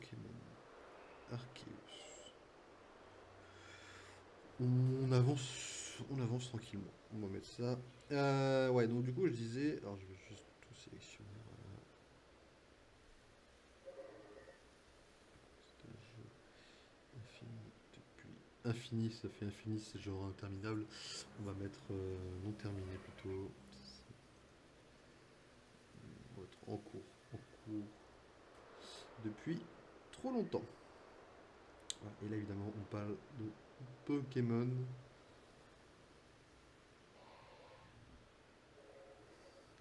Pokémon Arceus. On avance tranquillement. On va mettre ça. Ouais, donc du coup, je disais. Alors, je vais juste tout sélectionner. Voilà. C'est un jeu infini depuis. Infini, ça fait infini, c'est genre interminable. On va mettre non terminé plutôt. On va être en cours. En cours depuis trop longtemps. Voilà. Et là, évidemment, on parle de Pokémon.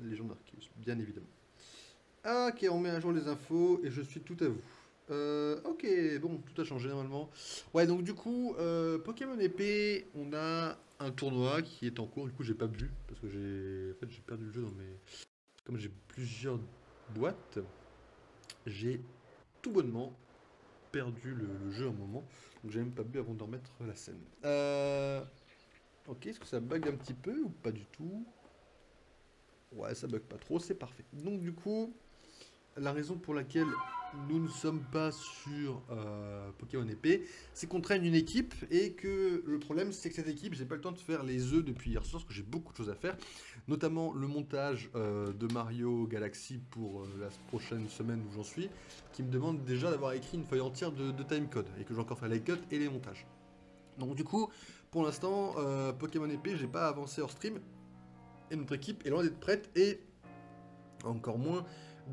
Légende Arceus, bien évidemment. Ok, on met à jour les infos et je suis tout à vous. Ok, bon, tout a changé normalement. Ouais, donc du coup, Pokémon épée, on a un tournoi qui est en cours. Du coup, j'ai pas bu parce que j'ai perdu le jeu dans mes. Comme j'ai plusieurs boîtes, j'ai tout bonnement perdu le jeu un moment. Donc j'ai même pas bu avant d'en mettre la scène. Ok, est-ce que ça bug un petit peu ou pas du tout? Ouais, ça bug pas trop, c'est parfait. Donc du coup, la raison pour laquelle nous ne sommes pas sur Pokémon épée, c'est qu'on traîne une équipe et que le problème c'est que cette équipe, j'ai pas le temps de faire les œufs depuis hier soir parce que j'ai beaucoup de choses à faire, notamment le montage de Mario Galaxy pour la prochaine semaine où j'en suis, qui me demande déjà d'avoir écrit une feuille entière de timecode et que j'ai encore fait les cuts et les montages. Donc du coup, pour l'instant, Pokémon épée, j'ai pas avancé hors stream et notre équipe est loin d'être prête et encore moins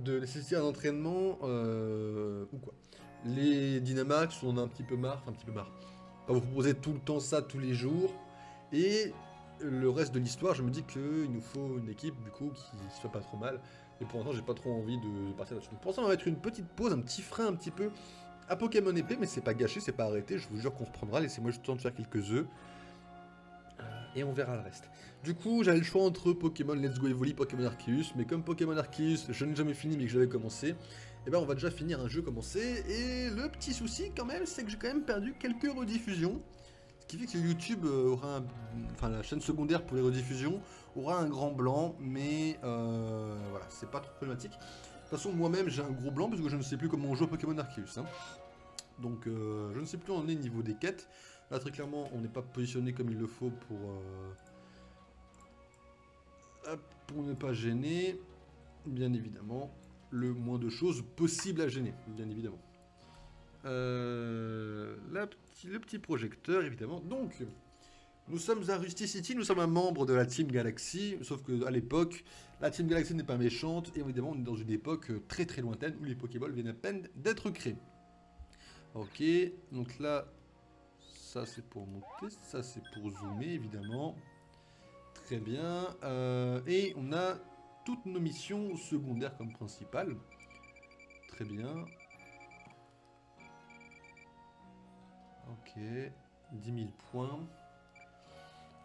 de nécessiter un entraînement ou quoi. Les Dynamax, on en a un petit peu marre, enfin un petit peu marre. On va vous proposer tout le temps ça tous les jours. Et le reste de l'histoire, je me dis qu'il nous faut une équipe du coup qui soit pas trop mal. Et pour l'instant, j'ai pas trop envie de partir là-dessus. Donc pour l'instant, on va mettre une petite pause, un petit frein un petit peu à Pokémon épée, mais c'est pas gâché, c'est pas arrêté. Je vous jure qu'on reprendra. Laissez-moi juste le temps de faire quelques œufs et on verra le reste. Du coup, j'avais le choix entre Pokémon Let's Go Evoli, Pokémon Arceus, mais comme Pokémon Arceus, je n'ai jamais fini mais que j'avais commencé, et ben on va déjà finir un jeu commencé, et le petit souci quand même, c'est que j'ai quand même perdu quelques rediffusions, ce qui fait que YouTube aura enfin la chaîne secondaire pour les rediffusions aura un grand blanc, mais voilà, c'est pas trop problématique. De toute façon, moi-même j'ai un gros blanc parce que je ne sais plus comment on joue à Pokémon Arceus. Hein. Donc je ne sais plus où on est niveau des quêtes. Là très clairement on n'est pas positionné comme il le faut pour ne pas gêner, bien évidemment, le moins de choses possible à gêner, bien évidemment. Le petit projecteur, évidemment. Donc, nous sommes à Rusty City, nous sommes un membre de la Team Galaxy, sauf que à l'époque, la Team Galaxy n'est pas méchante, et évidemment, on est dans une époque très très lointaine où les Pokéballs viennent à peine d'être créés. Ok, donc là, ça c'est pour monter, ça c'est pour zoomer, évidemment. Très bien. Et on a toutes nos missions secondaires comme principales. Très bien. Ok. 10 000 points.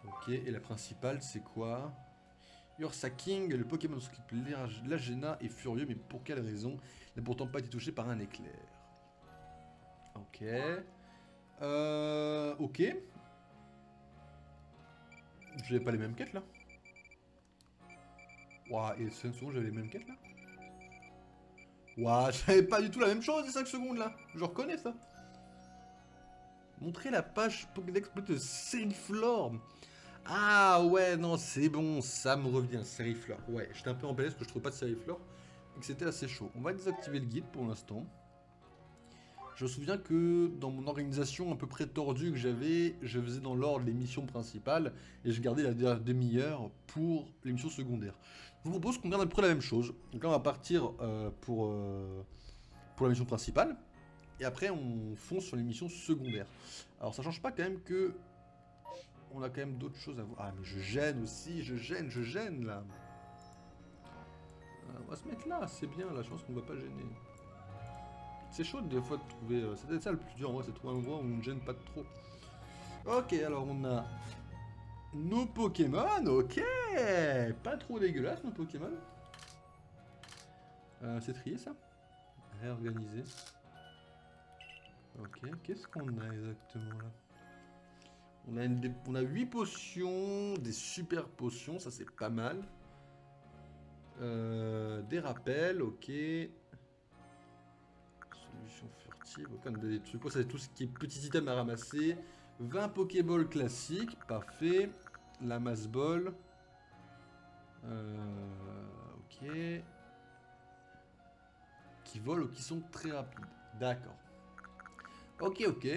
Ok. Et la principale, c'est quoi? Ursa King, le Pokémon s'occupe l'Agena est furieux, mais pour quelle raison? Il n'a pourtant pas été touché par un éclair. Ok. Ok. J'avais pas les mêmes quêtes là? Ouah, et 5 secondes, j'avais les mêmes quêtes là? Ouah, j'avais pas du tout la même chose, les 5 secondes là. Je reconnais ça. Montrer la page Pokédex de Seriflor. Ah ouais, non, c'est bon, ça me revient, Seriflor. Ouais, j'étais un peu embêté parce que je trouve pas de Seriflor et que c'était assez chaud. On va désactiver le guide pour l'instant. Je me souviens que dans mon organisation à peu près tordue que j'avais, je faisais dans l'ordre les missions principales et je gardais la dernière demi-heure pour les missions secondaires. Je vous propose qu'on garde à peu près la même chose. Donc là, on va partir pour la mission principale. Et après, on fonce sur les missions secondaires. Alors, ça change pas quand même que... On a quand même d'autres choses à voir. Ah, mais je gêne aussi, je gêne, là. On va se mettre là, c'est bien, la chance qu'on va pas gêner. C'est chaud des fois de trouver... C'est peut-être ça le plus dur, en vrai, c'est de trouver un endroit où on ne gêne pas trop. Ok, alors on a... Nos Pokémon, ok. Pas trop dégueulasse, nos Pokémon. C'est trié, ça. Réorganiser. Ok, qu'est-ce qu'on a exactement, là? On a 8 potions, des super potions, ça c'est pas mal. Des rappels, ok. Solution sportive, aucun des trucs. Ça c'est tout ce qui est petits items à ramasser. 20 Pokéball classiques, parfait. La masse ball. Ok. Qui volent ou qui sont très rapides. D'accord. Ok, ok.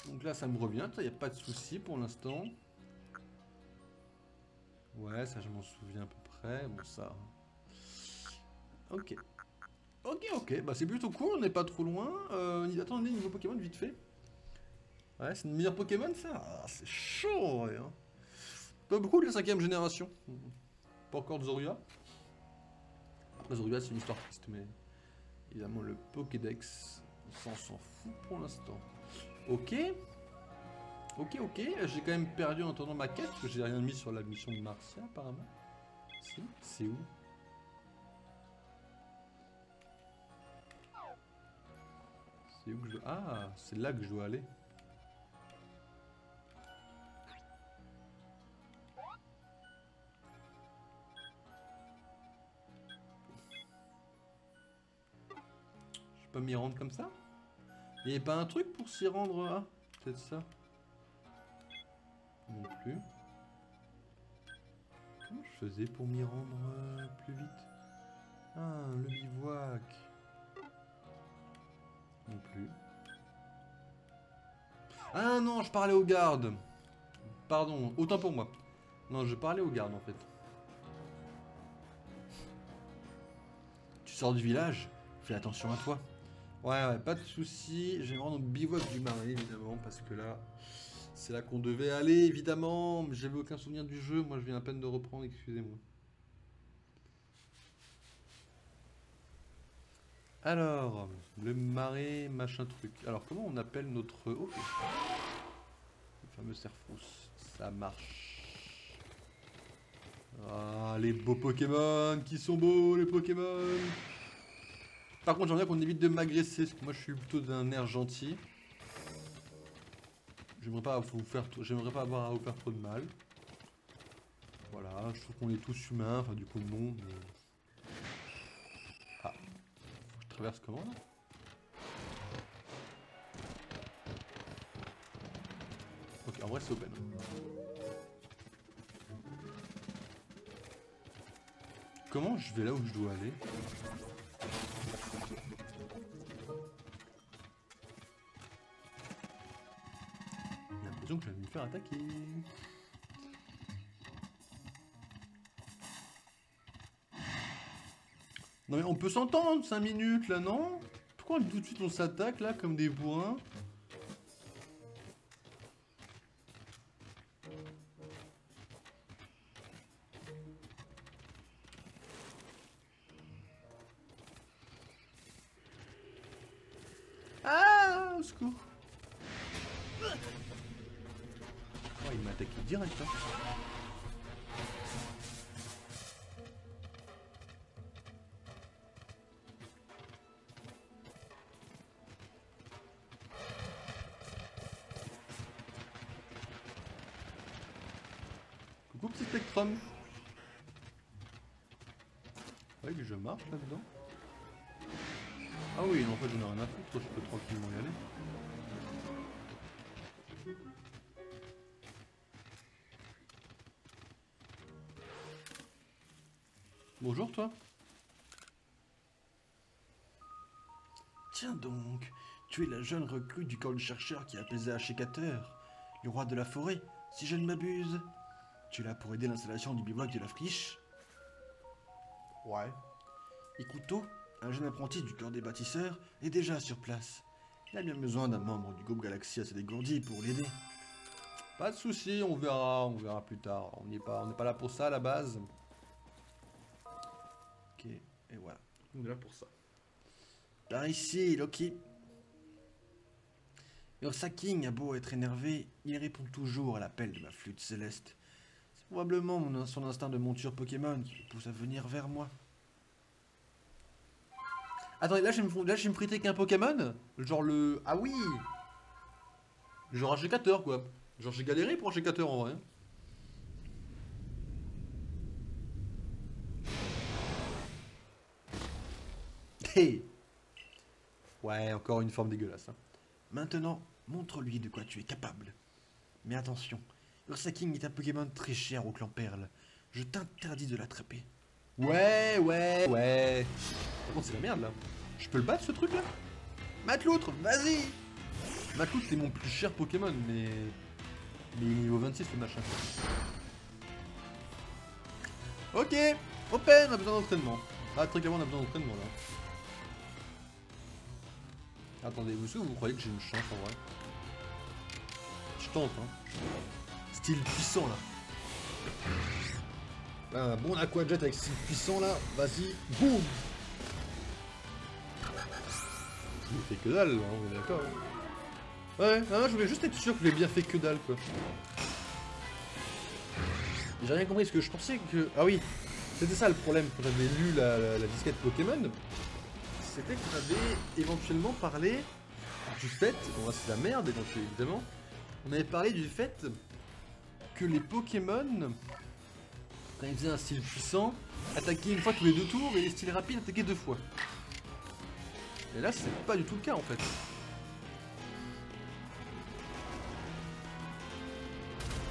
Donc là, ça me revient. Il n'y a pas de souci pour l'instant. Ouais, ça, je m'en souviens à peu près. Bon, ça. Ok. Ok, ok. Bah, c'est plutôt cool. On n'est pas trop loin. Attendez, niveau Pokémon, vite fait. Ouais, c'est une meilleure Pokémon, ça. Ah, c'est chaud, ouais, hein. Pas beaucoup de la 5ème génération. Pas encore de Zorua. Après, Zorua, c'est une histoire triste, mais... Évidemment, le Pokédex, on s'en fout pour l'instant. Ok. Ok, ok. J'ai quand même perdu en attendant ma quête, parce que j'ai rien mis sur la mission de Marcia, apparemment. Si, c'est où? C'est où que je dois... Ah, c'est là que je dois aller. Je peux m'y rendre comme ça? Il n'y a pas un truc pour s'y rendre? Ah, peut-être ça. Non plus. Comment je faisais pour m'y rendre plus vite? Ah, le bivouac. Non plus. Ah non, je parlais aux gardes. Pardon, autant pour moi. Non, je parlais aux gardes en fait. Tu sors du village? Fais attention à toi. Ouais, ouais, pas de soucis. Je vais me rendre au bivouac du marais évidemment, parce que là, c'est là qu'on devait aller évidemment. J'avais aucun souvenir du jeu, moi je viens à peine de reprendre, excusez-moi. Alors, le marais, machin truc. Alors, comment on appelle notre... Ok. Le fameux cerfrousse. Ça marche. Ah, les beaux Pokémon, qui sont beaux les Pokémon. Par contre, j'aimerais qu'on évite de m'agresser, parce que moi je suis plutôt d'un air gentil. J'aimerais pas avoir à vous faire trop de mal. Voilà, je trouve qu'on est tous humains, enfin du coup non, mais... Ah, faut que je traverse comment là? Ok, en vrai c'est open. Comment je vais là où je dois aller? J'ai l'impression que je vais me faire attaquer. Non mais on peut s'entendre 5 minutes là, non? Pourquoi tout de suite on s'attaque là comme des bourrins? Ah, au secours. Oh, il m'a attaqué direct hein. Coucou petit Spectrum. Ouais que je marche là-dedans. Ah oui, en fait j'en ai rien à foutre, je peux tranquillement y aller. Bonjour toi. Tiens donc, tu es la jeune recrue du corps du chercheur qui a apaisé Ashikateur, le roi de la forêt, si je ne m'abuse. Tu es là pour aider l'installation du bivouac de la friche? Ouais. Ikuto, un jeune apprenti du corps des bâtisseurs, est déjà sur place. Il a bien besoin d'un membre du groupe Galaxy assez dégourdi pour l'aider. Pas de soucis, on verra plus tard. On n'est pas là pour ça à la base. Ok, et voilà. On est là pour ça. Par ici, Loki. Ursaking a beau être énervé, il répond toujours à l'appel de ma flûte céleste. C'est probablement son instinct de monture Pokémon qui le pousse à venir vers moi. Attendez, là je vais me friter avec un Pokémon? Genre le... Ah oui! Genre un G4 quoi. Genre j'ai galéré pour un G4 en vrai. Hey! Ouais, encore une forme dégueulasse. Hein. Maintenant, montre-lui de quoi tu es capable. Mais attention, Ursaking est un Pokémon très cher au clan Perle. Je t'interdis de l'attraper. Ouais. Par contre, c'est la merde là. Je peux le battre ce truc là? Mate-l'autre, vas-y! Mate-l'autre, c'est mon plus cher Pokémon, mais. Mais il est niveau 26 le machin. Ok! Open, on a besoin d'entraînement. Ah, très clairement, on a besoin d'entraînement là. Attendez, vous croyez que j'ai une chance en vrai? Je tente, hein. Style puissant là. Un bon Aquajet avec style puissant là. Vas-y, boum! Je l'ai fait que dalle, hein, on est d'accord. Hein. Ouais, hein, je voulais juste être sûr que je l'ai bien fait que dalle quoi. J'ai rien compris parce que je pensais que. Ah oui, c'était ça le problème quand j'avais lu la disquette Pokémon. C'était qu'on avait éventuellement parlé du fait. Bon, là c'est la merde évidemment. On avait parlé du fait que les Pokémon, quand ils faisaient un style puissant, attaquaient une fois tous les 2 tours et les styles rapides attaquaient 2 fois. Et là, c'est pas du tout le cas en fait.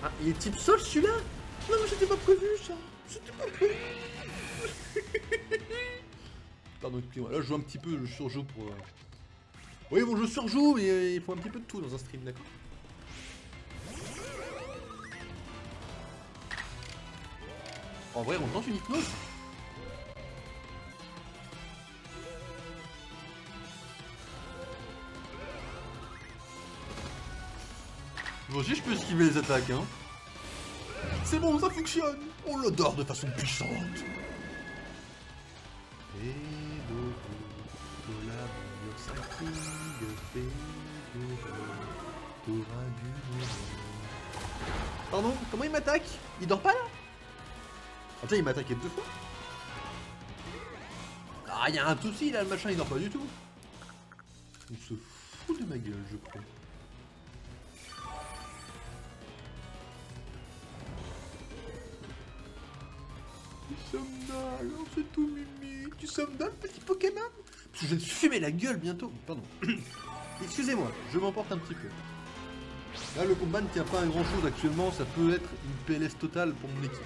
Ah, il est type sol celui-là? Non, mais c'était pas prévu ça! C'était pas prévu! Pardon, excusez-moi, là je joue un petit peu, je surjoue pour. Oui, bon, je surjoue, mais il faut un petit peu de tout dans un stream, d'accord? En vrai, on tente une hypnose? Moi aussi, je peux esquiver les attaques, hein. C'est bon, ça fonctionne. On l'adore de façon puissante. Pardon, comment il m'attaque? Il dort pas là? Attends, il m'a attaqué 2 fois. Ah, il y a un souci là, le machin, il dort pas du tout. On se fout de ma gueule, je crois. Tu somnales, oh, c'est tout mimi. Tu somnales, petit Pokémon? Parce que je vais te fumer la gueule bientôt. Pardon. Excusez-moi, je m'emporte un petit peu. Là, le combat ne tient pas à grand chose actuellement, ça peut être une PLS totale pour mon équipe.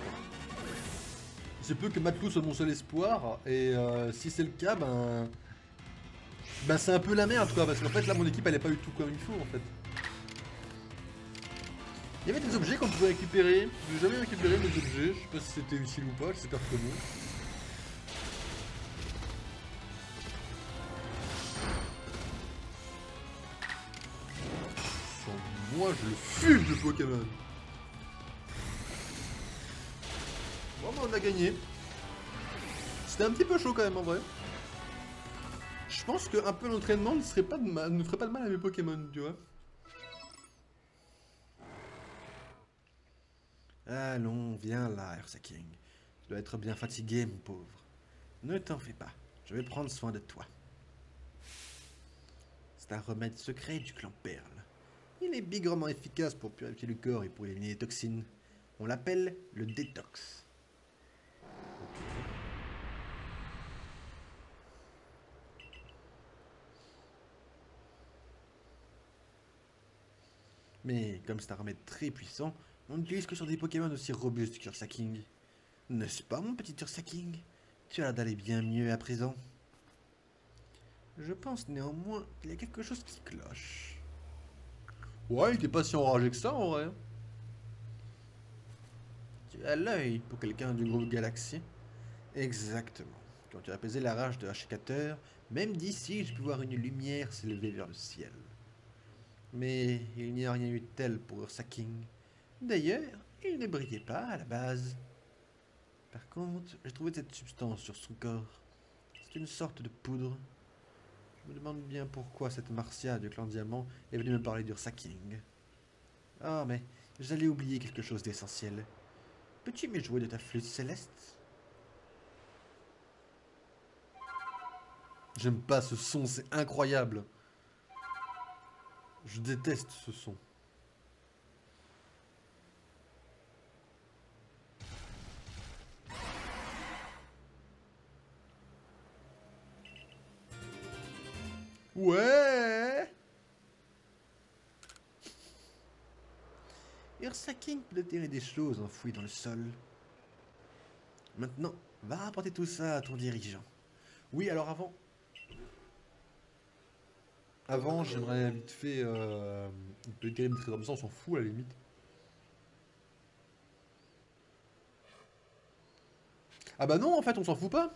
Il se peut que Matlou soit mon seul espoir, et si c'est le cas, ben c'est un peu la merde quoi, parce qu'en fait là mon équipe elle est pas du tout comme il faut en fait. Il y avait des objets qu'on pouvait récupérer, j'ai jamais récupéré mes objets, je sais pas si c'était utile ou pas, c'est reconnu. Moi je le fume le Pokémon. Bon bah on a gagné. C'était un petit peu chaud quand même en vrai. Je pense qu'un peu d'entraînement ne ferait pas de mal à mes Pokémon, tu vois. Allons, viens là, Ursaking. Tu dois être bien fatigué, mon pauvre. Ne t'en fais pas, je vais prendre soin de toi. C'est un remède secret du clan Perle. Il est bigrement efficace pour purifier le corps et pour éliminer les toxines. On l'appelle le détox. Mais comme c'est un remède très puissant, on n'utilise que sur des Pokémon aussi robustes qu'Ursaking. N'est-ce pas, mon petit Ursaking? Tu as l'air d'aller bien mieux à présent. Je pense néanmoins qu'il y a quelque chose qui cloche. Ouais, il était pas si enragé que ça en vrai. Tu as l'œil pour quelqu'un du groupe Galaxy. Exactement. Quand tu as apaisé la rage de Hachicateur, même d'ici, je peux voir une lumière s'élever vers le ciel. Mais il n'y a rien eu de tel pour Ursaking. D'ailleurs, il ne brillait pas à la base. Par contre, j'ai trouvé cette substance sur son corps. C'est une sorte de poudre. Je me demande bien pourquoi cette Marcia du clan Diamant est venue me parler d'Ursaking. Ah, mais j'allais oublier quelque chose d'essentiel. Peux-tu me jouer de ta flûte céleste? J'aime pas ce son, c'est incroyable. Je déteste ce son. Ouais. Ursa King peut déterrer des choses enfouies dans le sol. Maintenant, va rapporter tout ça à ton dirigeant. Oui, alors avant... Avant, j'aimerais vite fait... il peut déterrer des trésors comme ça, on s'en fout à la limite. Ah bah non, en fait, on s'en fout pas.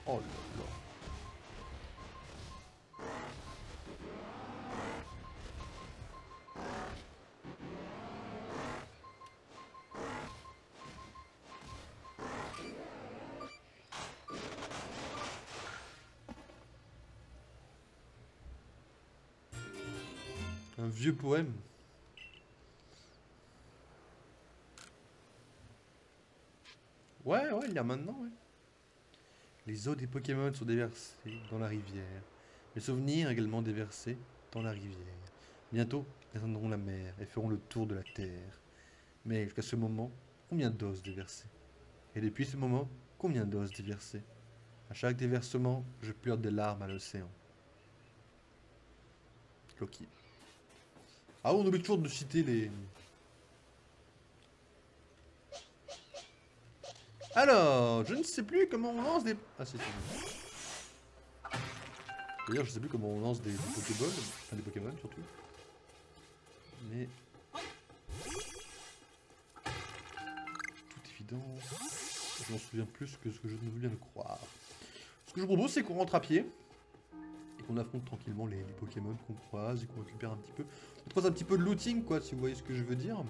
Oh là là. Un vieux poème. Ouais, ouais, il y a maintenant, ouais. Les eaux des Pokémon sont déversées dans la rivière. Les souvenirs également déversés dans la rivière. Bientôt, elles atteindront la mer et feront le tour de la terre. Mais jusqu'à ce moment, combien d'os déversés? Et depuis ce moment, combien d'os déversés? À chaque déversement, je pleure des larmes à l'océan. Loki. Ah, on oublie toujours de citer les... Alors, je ne sais plus comment on lance des... Ah, c'est fini. D'ailleurs, je sais plus comment on lance des Pokéballs. Enfin, des Pokémon, surtout. Mais... Toute évidence... Je m'en souviens plus que ce que je ne veux bien le croire. Ce que je vous propose, c'est qu'on rentre à pied. Et qu'on affronte tranquillement les Pokémon qu'on croise et qu'on récupère un petit peu. On croise un petit peu de looting, quoi, si vous voyez ce que je veux dire.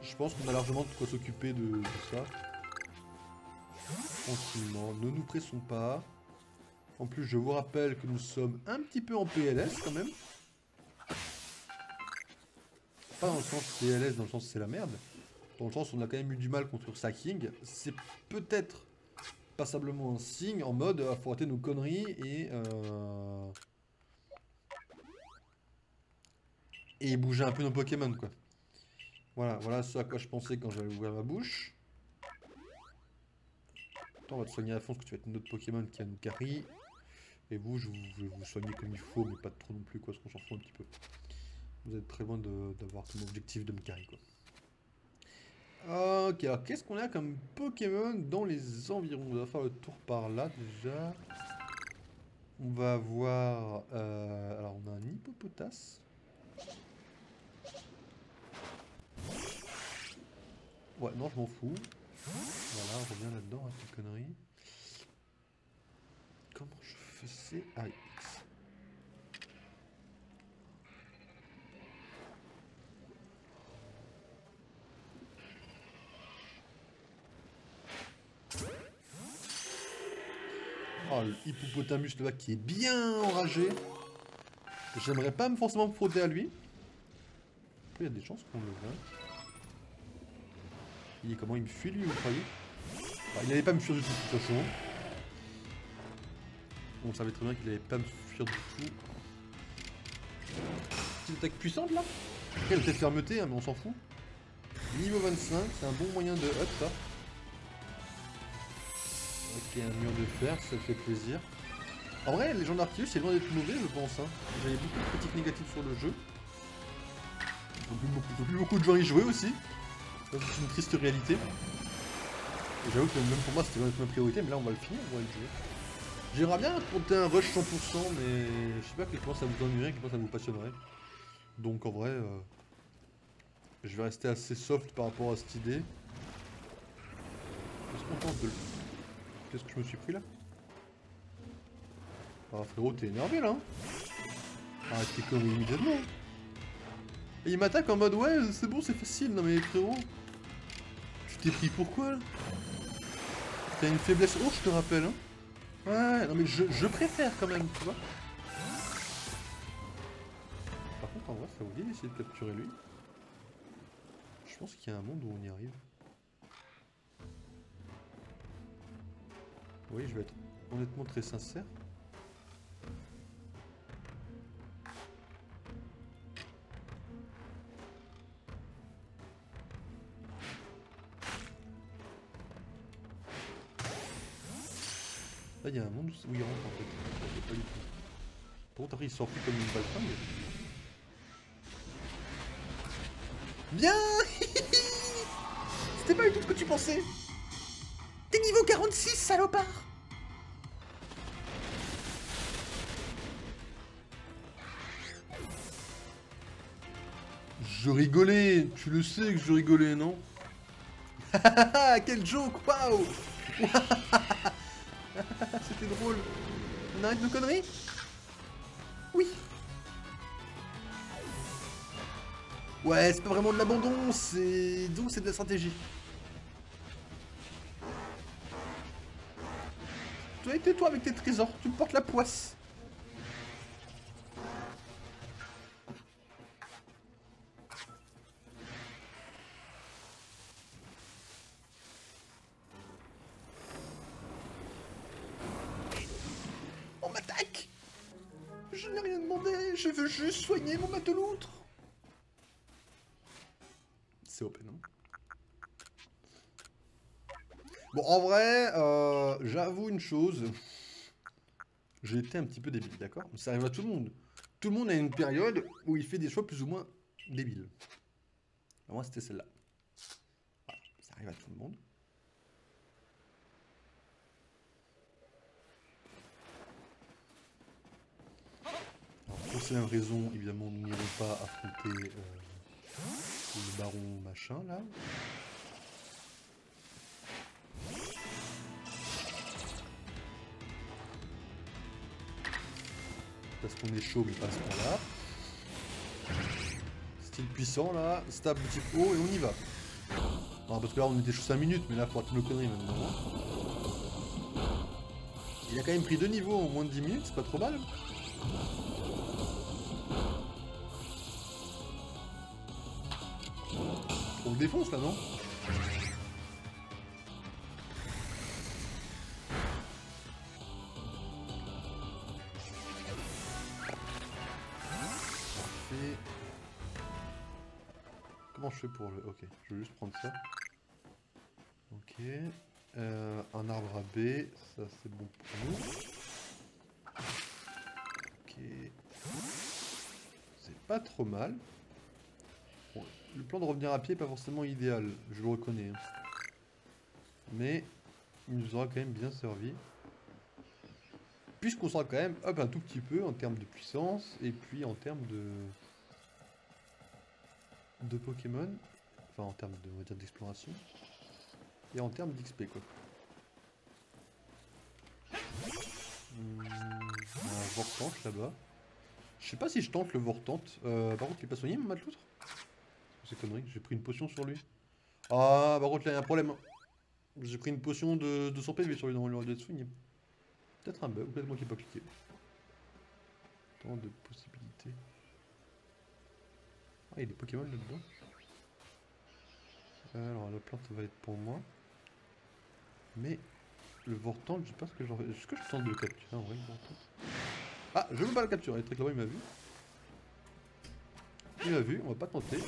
Je pense qu'on a largement de quoi s'occuper de ça. Tranquillement, ne nous pressons pas. En plus, je vous rappelle que nous sommes un petit peu en PLS quand même. Pas dans le sens PLS, dans le sens c'est la merde. Dans le sens où on a quand même eu du mal contre Ursa King. C'est peut-être passablement un signe en mode faut arrêter nos conneries et bouger un peu nos Pokémon quoi. Voilà, voilà ce à quoi je pensais quand j'avais ouvert ma bouche. Attends, on va te soigner à fond parce que tu vas être notre Pokémon qui a une carry. Et vous, je vais vous soigner comme il faut, mais pas trop non plus quoi, parce qu'on s'en fout un petit peu. Vous êtes très loin d'avoir comme objectif de me carry quoi. Ok, alors qu'est-ce qu'on a comme Pokémon dans les environs? On va faire le tour par là déjà. On va avoir... alors on a un hippopotas. Ouais, non, je m'en fous. Voilà, on revient là-dedans, hein, cette connerie. Comment je faisais... Ah, X. Oh, le hippopotamus là qui est bien enragé. J'aimerais pas forcément me frotter à lui. Il y a des chances qu'on le voit. Comment il me fuit lui, vous croyez? Enfin, il n'allait pas me fuir du tout de toute façon. On savait très bien qu'il n'allait pas me fuir du tout. Petite attaque puissante là. Après, elle a peut-être fermeté, hein, mais on s'en fout. Niveau 25, c'est un bon moyen de up ça. Ok, un mur de fer, ça fait plaisir. En vrai, les gens d'Arceus, c'est loin d'être mauvais, je pense. Hein. J'avais beaucoup de critiques négatives sur le jeu. Plus beaucoup de gens y jouer aussi. C'est une triste réalité. Et j'avoue que même pour moi, c'était ma priorité, mais là, on va le finir, on va le jouer. J'aimerais bien compter un rush 100%, mais je sais pas à quel point ça vous ennuierait, à quel point ça vous passionnerait. Donc en vrai, je vais rester assez soft par rapport à cette idée. Est-ce qu'on tente de le... Qu'est-ce que je me suis pris là? Ah frérot, t'es énervé là hein. Arrête tes conneries immédiatement. Et il m'attaque en mode ouais, c'est bon, c'est facile. Non mais frérot, tu t'es pris pourquoi là? T'as une faiblesse haute, je te rappelle hein. Ouais, non mais je préfère quand même, tu vois. Par contre, en vrai, ça vous dit d'essayer de capturer lui? Je pense qu'il y a un monde où on y arrive. Oui, je vais être honnêtement très sincère. Là, il y a un monde où il rentre en fait. Je sais pas du tout. Par contre, après, il sort plus comme une baltringue. Bien. C'était pas du tout ce que tu pensais. T'es niveau 46, salopard. Je rigolais, tu le sais que je rigolais, non? Quel joke, waouh. C'était drôle. On arrête nos conneries? Oui. Ouais, c'est pas vraiment de l'abandon, c'est... Donc c'est de la stratégie. Toi, tais-toi avec tes trésors, tu me portes la poisse. On m'attaque. Je n'ai rien demandé, je veux juste soigner mon mateloutre. C'est open, non? Bon, en vrai, j'avoue une chose. J'ai été un petit peu débile, d'accord? Ça arrive à tout le monde. Tout le monde a une période où il fait des choix plus ou moins débiles. Moi, c'était celle-là. Voilà, ça arrive à tout le monde. Alors, pour ces mêmes raisons, évidemment, nous n'irons pas affronter le baron machin, là. Parce qu'on est chaud, mais pas à ce point-là. Style puissant, là. Stab type haut, et on y va. Non, parce que là, on était chaud 5 minutes, mais là, faut attendre nos conneries maintenant. Il a quand même pris 2 niveaux en moins de 10 minutes, c'est pas trop mal. On le défonce, là, non? Comment je fais pour le... Ok, je vais juste prendre ça. Ok. Un arbre à B, ça c'est bon pour nous. Ok. C'est pas trop mal. Bon, le plan de revenir à pied n'est pas forcément idéal, je le reconnais. Mais il nous aura quand même bien servi. Puisqu'on sera quand même up un tout petit peu en termes de puissance et puis en termes de Pokémon. Enfin en termes de, on va dire, d'exploration. Et en termes d'XP quoi. Un Vortank là-bas. Je sais pas si je tente le Vortante. Par contre il est pas soigné mon mateloutre. C'est connerie, j'ai pris une potion sur lui. Ah par contre là il y a un problème. J'ai pris une potion de 200 PV sur lui, dans le d'être soigné. Peut-être un bug, peut-être moi qui n'ai pas cliqué. Tant de possibilités. Ah il y a des Pokémon là-dedans. Alors la plante va être pour moi. Mais le Vortante, je sais pas ce que j'en fais. Est-ce que je tente de le capturer en vrai le Vortante? Ah, je veux pas le capturer, très clairement il m'a vu. Il m'a vu, on va pas tenter.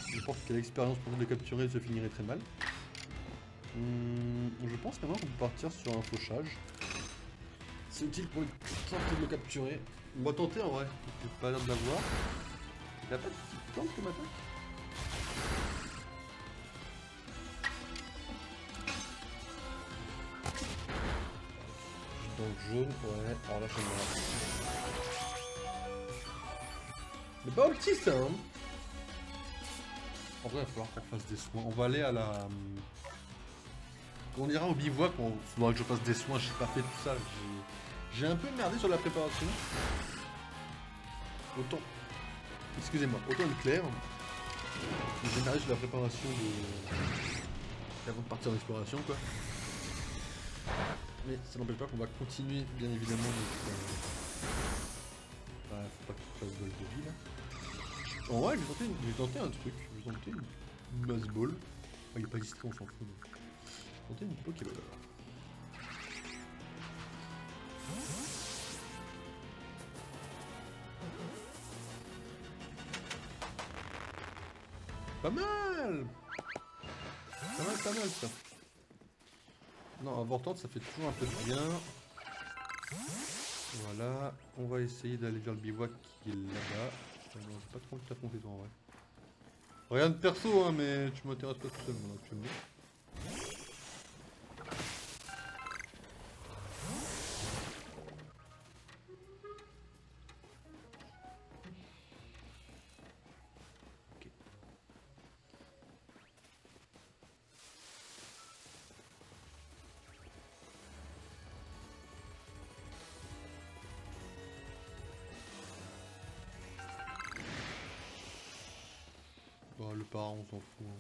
Je pense que l'expérience pour le capturer se finirait très mal. Je pense quand même qu'on peut partir sur un fauchage. C'est utile pour tenter de le capturer. On va tenter en vrai, j'ai pas l'air de l'avoir. Il a pas de petite plante le matin? Donc jaune, ouais, alors là je me... Mais pas petit ça hein. En vrai il va falloir qu'elle fasse des soins. On va aller à la... Quand on ira au bivouac, il faudra que je fasse des soins, j'ai pas fait tout ça. J'ai un peu merdé sur la préparation. Autant... Excusez-moi, autant être clair. J'ai merdé sur la préparation de... Avant de partir en exploration quoi. Mais ça n'empêche pas qu'on va continuer bien évidemment notre... faut pas que je fasse bol de vie là. En vrai je vais tenter un truc, je vais tenter une masse ball. Enfin, il est pas distrait, on s'en fout. Donc. Je vais tenter une Pokéball. Pas mal. Pas mal ça. Non, avortante, ça fait toujours un peu de bien. Voilà, on va essayer d'aller vers le bivouac qui est là-bas. J'ai pas trop envie de t'affronter toi en vrai. Rien de perso, hein, mais tu m'intéresses pas tout seul, moi, actuellement. Ok. Bon, le parent, on s'en fout. Hein.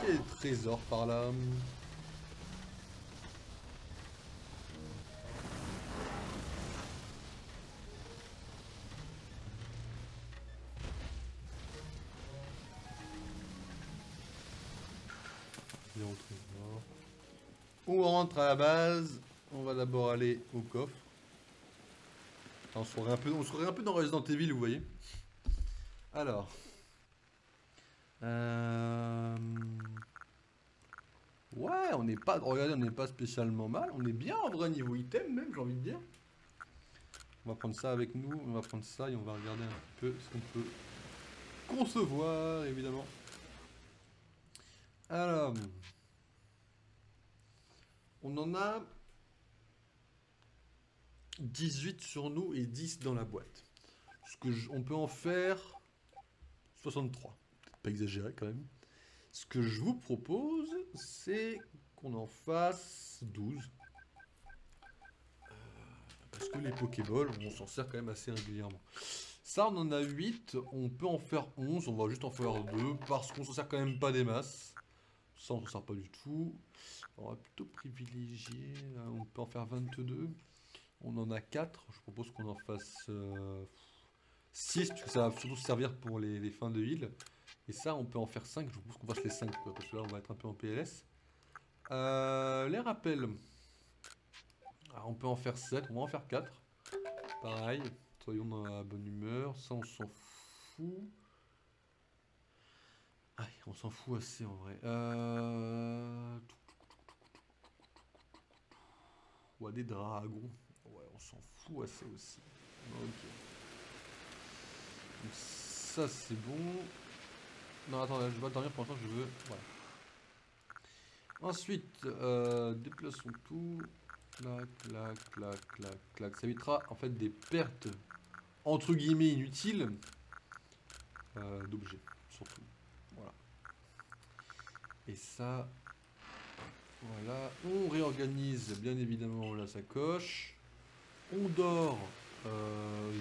Il y a des trésors par là. Zéro trésor. On rentre à la base. On va d'abord aller au coffre. On se croirait un peu dans Resident Evil, vous voyez. Alors. Ouais, on n'est pas. Regardez, on n'est pas spécialement mal. On est bien en vrai niveau item, même, j'ai envie de dire. On va prendre ça avec nous. On va prendre ça et on va regarder un petit peu ce qu'on peut concevoir, évidemment. Alors. On en a 18 sur nous et 10 dans la boîte. On peut en faire 63. Peut-être pas exagéré quand même. Ce que je vous propose, c'est qu'on en fasse 12. Parce que les Pokéballs, on s'en sert quand même assez régulièrement. Ça, on en a 8. On peut en faire 11. On va juste en faire 2 parce qu'on s'en sert quand même pas des masses. Ça, on s'en sert pas du tout. On va plutôt privilégier. On peut en faire 22. On en a 4. Je propose qu'on en fasse 6. Parce que ça va surtout servir pour les fins de heal. Et ça, on peut en faire 5. Je propose qu'on fasse les 5. Quoi, parce que là, on va être un peu en PLS. Les rappels. Alors, on peut en faire 7. On va en faire 4. Pareil. Soyons dans la bonne humeur. Ça, on s'en fout. Ah, on s'en fout assez en vrai. Ouais, des dragons. Ouais, on s'en fout assez aussi. Ok. Donc ça, c'est bon. Non, attends, je vais pas dormir pour l'instant, je veux. Voilà. Ensuite, déplaçons tout. Clac, clac, clac, clac, clac. Ça évitera en fait des pertes entre guillemets inutiles d'objets, surtout. Voilà. Et ça, voilà. On réorganise bien évidemment la sacoche. On dort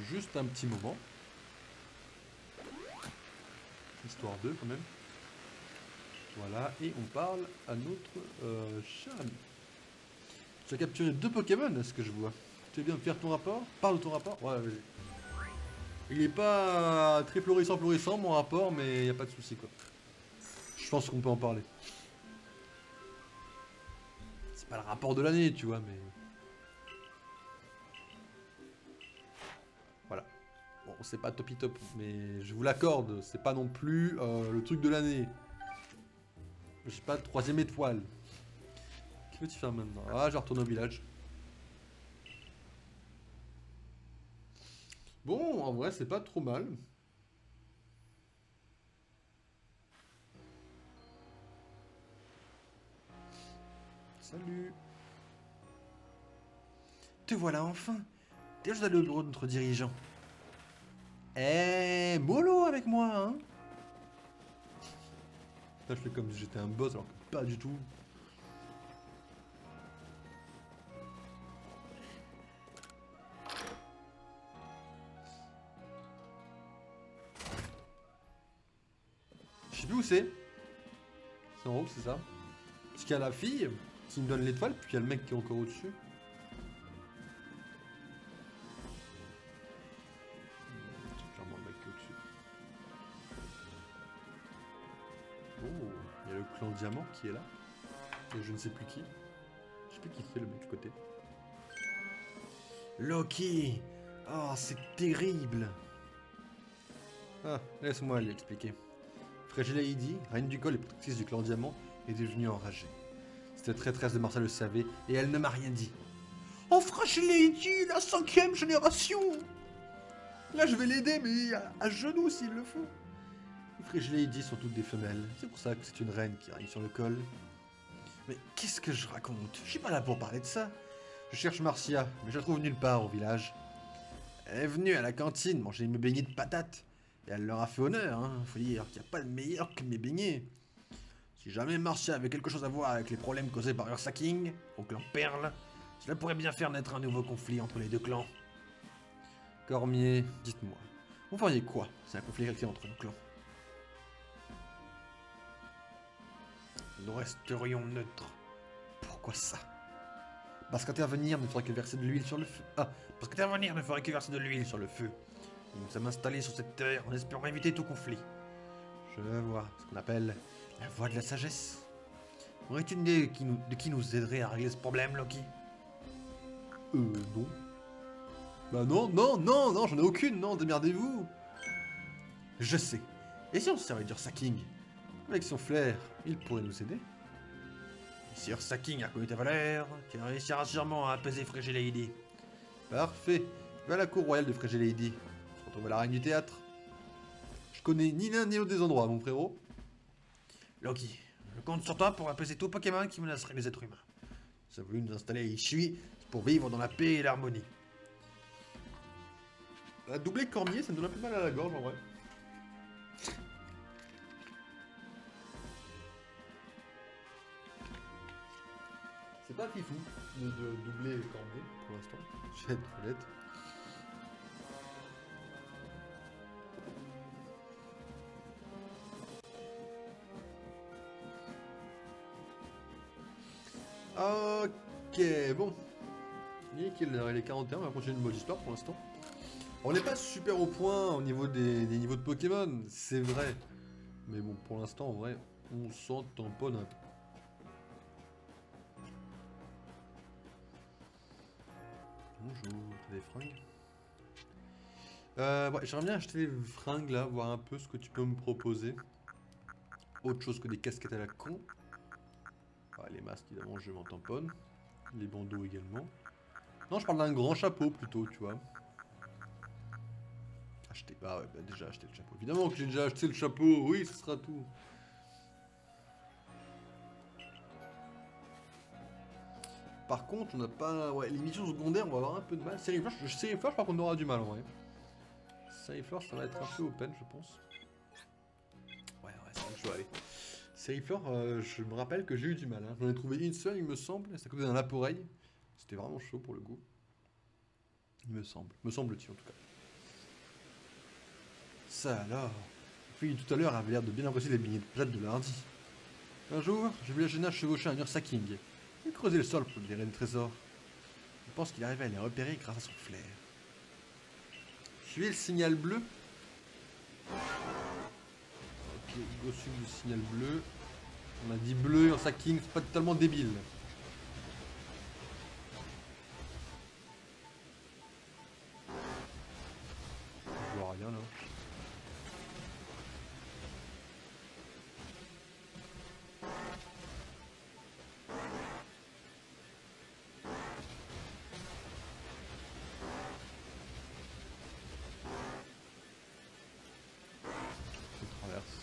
juste un petit moment. Histoire d'eux quand même. Voilà, et on parle à notre cher ami. Tu as capturé 2 Pokémon, ce que je vois. Tu veux bien me faire ton rapport? Parle de ton rapport? Ouais, vas-y. Il est pas très florissant mon rapport, mais il n'y a pas de souci quoi. Je pense qu'on peut en parler. C'est pas le rapport de l'année, tu vois, mais... Voilà. Bon, c'est pas topi top, mais je vous l'accorde, c'est pas non plus le truc de l'année. J'ai pas de 3ème étoile. Que veux-tu faire maintenant? Ah, je retourne au village. Bon, en vrai, c'est pas trop mal. Salut. Te voilà enfin. Déjà d'aller au bureau de notre dirigeant. Eh, mollo avec moi, hein. Là, je fais comme si j'étais un boss, alors que pas du tout. Je sais plus où c'est. C'est en haut, c'est ça. Parce qu'il y a la fille qui me donne l'étoile, puis il y a le mec qui est encore au-dessus. C'est clairement le mec qui est au-dessus. Oh, il y a le clan Diamant qui est là. Et je ne sais plus qui. Je sais plus qui c'est le mec de côté. Loki! Oh, c'est terrible! Ah, laisse-moi lui expliquer. Fragile Heidi, reine du col et protectrice du clan Diamant, est devenue enragée. Cette traîtresse de Marcel le savait et elle ne m'a rien dit. Oh, Fragile Lady, la 5e génération! Là, je vais l'aider, mais à genoux s'il le faut. Les Fragile Lady sont toutes des femelles. C'est pour ça que c'est une reine qui règne sur le col. Mais qu'est-ce que je raconte? Je suis pas là pour parler de ça. Je cherche Marcia, mais je la trouve nulle part au village. Elle est venue à la cantine manger mes beignets de patates. Et elle leur a fait honneur, hein. Faut dire qu'il n'y a pas de meilleur que mes beignets. Si jamais Marcia avait quelque chose à voir avec les problèmes causés par Ursa King, au clan Perle, cela pourrait bien faire naître un nouveau conflit entre les deux clans. Cormier, dites-moi, vous feriez quoi si un conflit éclatait entre nos clans? Nous resterions neutres. Pourquoi ça? Parce qu'intervenir ne ferait que verser de l'huile sur le feu. Ah, parce qu'intervenir ne ferait que verser de l'huile sur le feu. Nous nous sommes installés sur cette terre en espérant éviter tout conflit. Je vois ce qu'on appelle la voie de la sagesse. Aurais-tu une idée de qui nous aiderait à régler ce problème, Loki? Non. Bah non, j'en ai aucune, non, démerdez-vous. Je sais. Et si on se servait d'Ursa King? Avec son flair, il pourrait nous aider. Et si Ursa King a reconnu ta valeur, tu réussiras sûrement à apaiser Fragile Lady. Parfait. Va à la cour royale de Fragile Lady. On se retrouve à la reine du théâtre. Je connais ni l'un ni l'autre des endroits, mon frérot. Loki, je compte sur toi pour apaiser tout Pokémon qui menacerait les êtres humains. Ça a voulu nous installer ici pour vivre dans la paix et l'harmonie. La doublée Cormier, ça me donne un peu mal à la gorge en vrai. C'est pas fifou de doubler Cormier pour l'instant. Je vais être honnête. Ok, bon. Il est 41, on va continuer le mode histoire pour l'instant. On n'est pas super au point au niveau des niveaux de Pokémon, c'est vrai. Mais bon, pour l'instant, en vrai, on s'en tamponne un peu. Bonjour, t'as des fringues? Ouais, j'aimerais bien acheter les fringues là, voir un peu ce que tu peux me proposer. Autre chose que des casquettes à la con. Ah, les masques, évidemment, je m'en tamponne. Les bandeaux également. Non, je parle d'un grand chapeau plutôt, tu vois. Acheter. Ah ouais, bah déjà acheté le chapeau. Évidemment que j'ai déjà acheté le chapeau, oui, ce sera tout. Par contre, on n'a pas... Ouais, les missions secondaires, on va avoir un peu de mal. Série Flash, par contre, on aura du mal en vrai. Série Flash, ça va être un peu open, je pense. Ouais, c'est vrai que je vais aller. Série Flore, je me rappelle que j'ai eu du mal. Hein. J'en ai trouvé une seule, il me semble. C'est à cause d'un appareil. C'était vraiment chaud pour le coup. Il me semble. Me semble-t-il en tout cas. Ça alors. La fille tout à l'heure avait l'air de bien apprécier les beignets de plate de lundi. Un jour, j'ai vu la jeune chevaucher un Ursa King. Il creusait le sol pour libérer des trésors. Je pense qu'il arrivait à les repérer grâce à son flair. Suivez le signal bleu. Ok, go suivre le signal bleu. On a dit bleu, Ursa King, c'est pas totalement débile. Je vois rien là. Je traverse.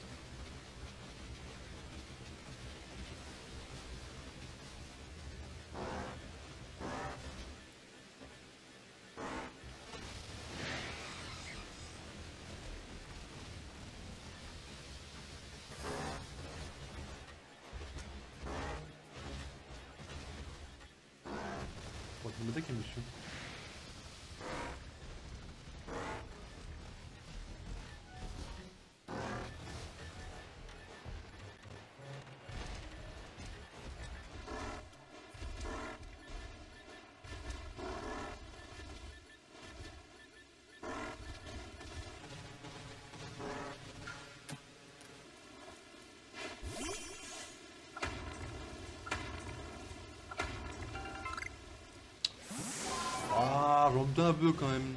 Bon, tu m'attaques, monsieur. Ah, j'en doute un peu quand même.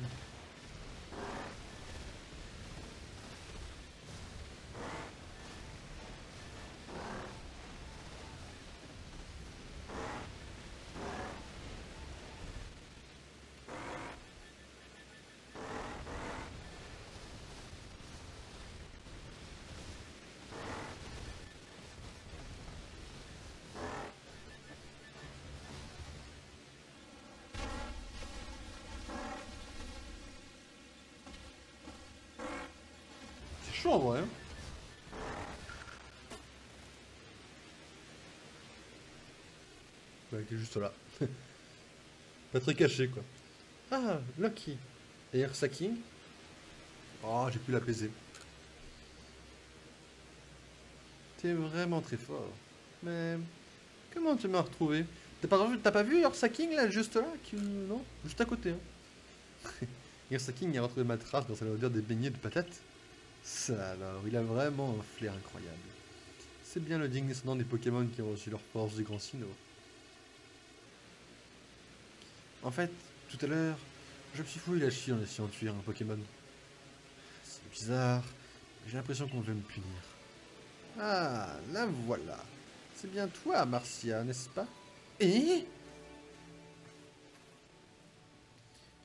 chaud en vrai. Hein. Ouais, il est juste là. Pas très caché quoi. Ah, Lucky. Et Ursa King. Oh, j'ai pu l'apaiser. T'es vraiment très fort. Mais comment tu m'as retrouvé? T'as pas vu Ursa King là, juste là non? Juste à côté. Hein. Ursa King a retrouvé ma trace dans l'odeur des beignets de patates. Ça alors, il a vraiment un flair incroyable. C'est bien le digne descendant des Pokémon qui ont reçu leur force du Grand Sinnoh. En fait, tout à l'heure, je me suis fouillé la chie en essayant de fuir un Pokémon. C'est bizarre, j'ai l'impression qu'on veut me punir. Ah, la voilà. C'est bien toi, Marcia, n'est-ce pas? Et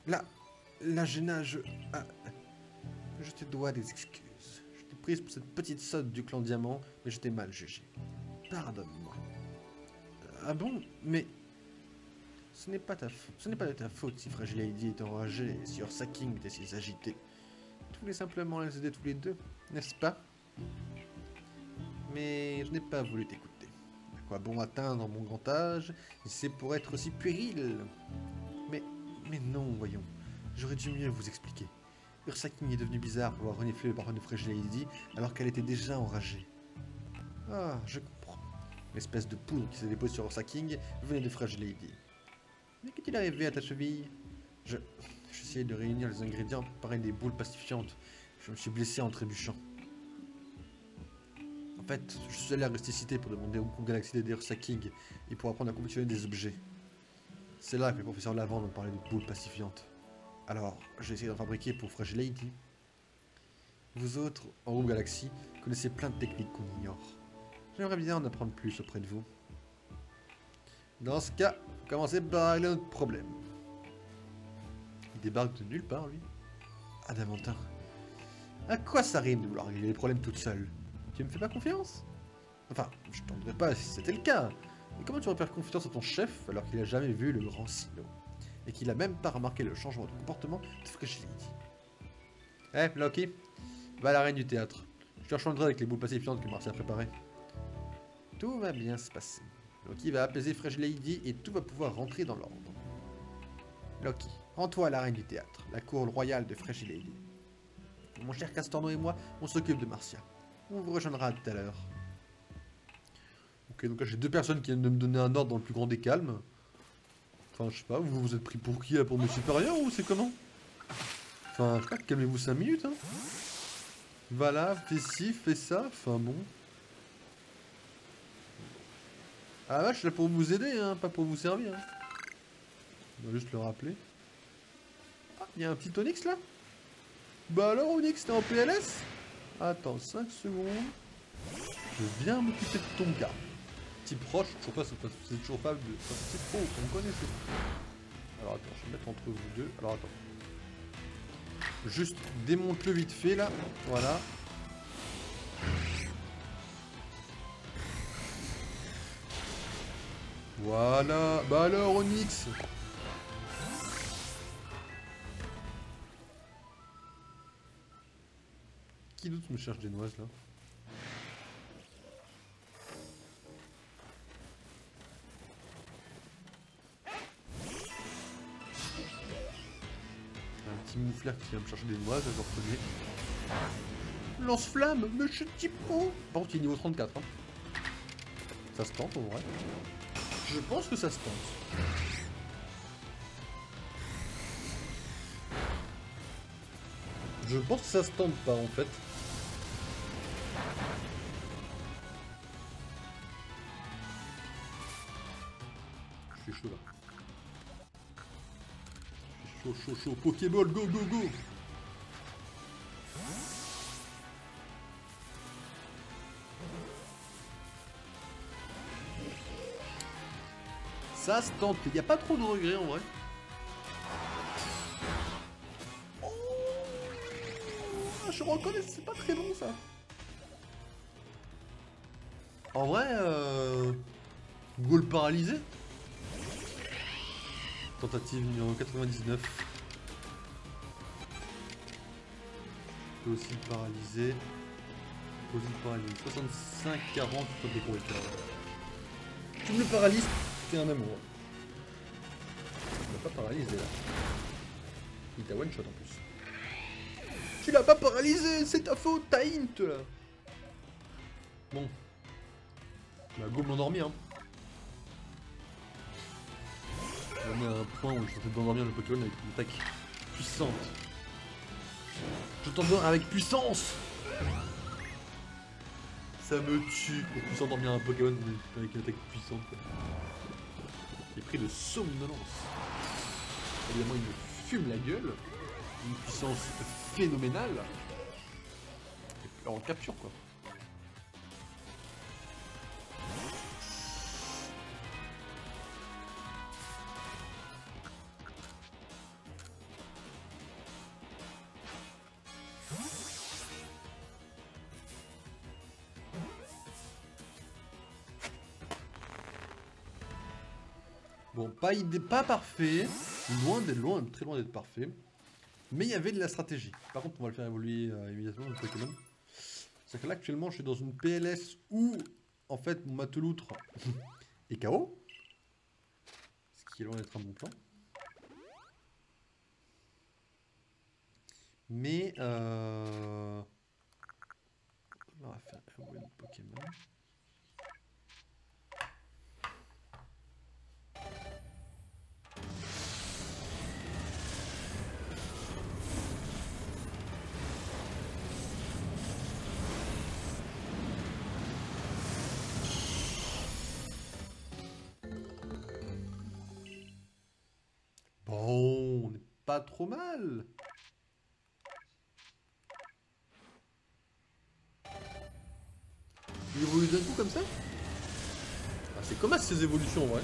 là, Jenna, ah, je te dois des excuses. Je t'ai prise pour cette petite sotte du clan Diamant, mais je t'ai mal jugé. Pardonne-moi. Ah bon? Mais ce n'est pas de ta faute si Fragile Lady est enragée et si Ursa King était si agité. Tu voulais simplement les aider tous les deux, n'est-ce pas? Mais je n'ai pas voulu t'écouter. À quoi bon atteindre mon grand âge, si c'est pour être aussi puéril? Mais non, voyons. J'aurais dû mieux vous expliquer. Ursa King est devenue bizarre pour avoir reniflé le parfum de Fragile Lady alors qu'elle était déjà enragée. Ah, je comprends. L'espèce de poudre qui s'est déposée sur Ursa King venait de Fragile Lady. Mais qu'est-il arrivé à ta cheville? J'essayais de réunir les ingrédients pour préparer des boules pacifiantes. Je me suis blessé en trébuchant. En fait, je suis allé à Rusticité pour demander au groupe Galaxy d'aider Ursa King et pour apprendre à confectionner des objets. C'est là que le professeur Lavande me parlait de boules pacifiantes. Alors, j'ai essayé d'en fabriquer pour Fragile Lady. Vous autres, en groupe Galaxy, connaissez plein de techniques qu'on ignore. J'aimerais bien en apprendre plus auprès de vous. Dans ce cas, commencez par régler notre problème. Il débarque de nulle part, lui. Adamantin. À quoi ça rime de vouloir régler les problèmes toute seule? Tu me fais pas confiance? Enfin, je t'en dirais pas si c'était le cas. Mais comment tu vas faire confiance à ton chef alors qu'il a jamais vu le grand Sinnoh? Et qu'il a même pas remarqué le changement de comportement de Fragile Lady? Loki, va à l'arène du théâtre. Je te rejoindrai avec les boules pacifiantes que Marcia a préparées. Tout va bien se passer. Loki va apaiser Fragile Lady et tout va pouvoir rentrer dans l'ordre. Loki, rends-toi à l'arène du théâtre, la cour royale de Fragile Lady. Mon cher Castorno et moi, on s'occupe de Marcia. On vous rejoindra tout à l'heure. Ok, donc là j'ai deux personnes qui viennent de me donner un ordre dans le plus grand des calmes. Enfin, je sais pas, vous vous êtes pris pour qui là, pour mes supérieurs ou c'est comment? Enfin, je sais pas, calmez-vous 5 minutes, hein. Voilà, fais ci, fais ça, enfin bon. Ah vache, je suis là pour vous aider, hein, pas pour vous servir. Hein. On va juste le rappeler. Ah, il y a un petit Onyx là? Bah alors Onyx, t'es en PLS? Attends, 5 secondes. Je viens m'occuper de ton cas. Petit proche, c'est toujours pas de... C'est trop, on me connaît, c'est... Alors attends, je vais mettre entre vous deux. Alors attends. Juste démonte-le vite fait là. Voilà. Voilà. Bah alors Onyx. Qui d'autre me cherche des noises là? Un petit moufleur qui vient me chercher des noises, je le reconnais. Lance-flamme, mais je dis pas. Par contre il est niveau 34. Hein. Ça se tente en vrai. Je pense que ça se tente. Je pense que ça se tente pas en fait. Je suis chaud là. Je suis chaud. Pokéball, go. Ça se tente, il n'y a pas trop de regrets en vrai. Oh, je reconnais, c'est pas très bon ça. En vrai, goal paralysé. Tentative numéro 99. Je peux aussi le paralyser. Rosy paralyse. 65-40, toi t'es correct. Tu me le paralyses, t'es un amour. Tu l'as pas paralysé là. Il t'a one shot en plus. Tu l'as pas paralysé, c'est ta faute, t'as int là. Bon. Bah go m'endormir hein. On est à un point où je suis censé m'endormir le Pokémon avec une attaque puissante. Je t'endors avec puissance. Ça me tue qu'on puisse endormir un Pokémon avec une attaque puissante. J'ai pris de somnolence. Évidemment il me fume la gueule. Une puissance phénoménale. Et puis on capture quoi. Bon, pas parfait, très loin d'être parfait, mais il y avait de la stratégie. Par contre, on va le faire évoluer immédiatement le Pokémon. C'est que là, actuellement, je suis dans une PLS où, en fait, mon Mateloutre est KO, ce qui est loin d'être un bon plan. Mais, on va faire évoluer le Pokémon. Bon, on n'est pas trop mal. Il évolue d'un coup comme ça? Ah, c'est comme ces évolutions en vrai.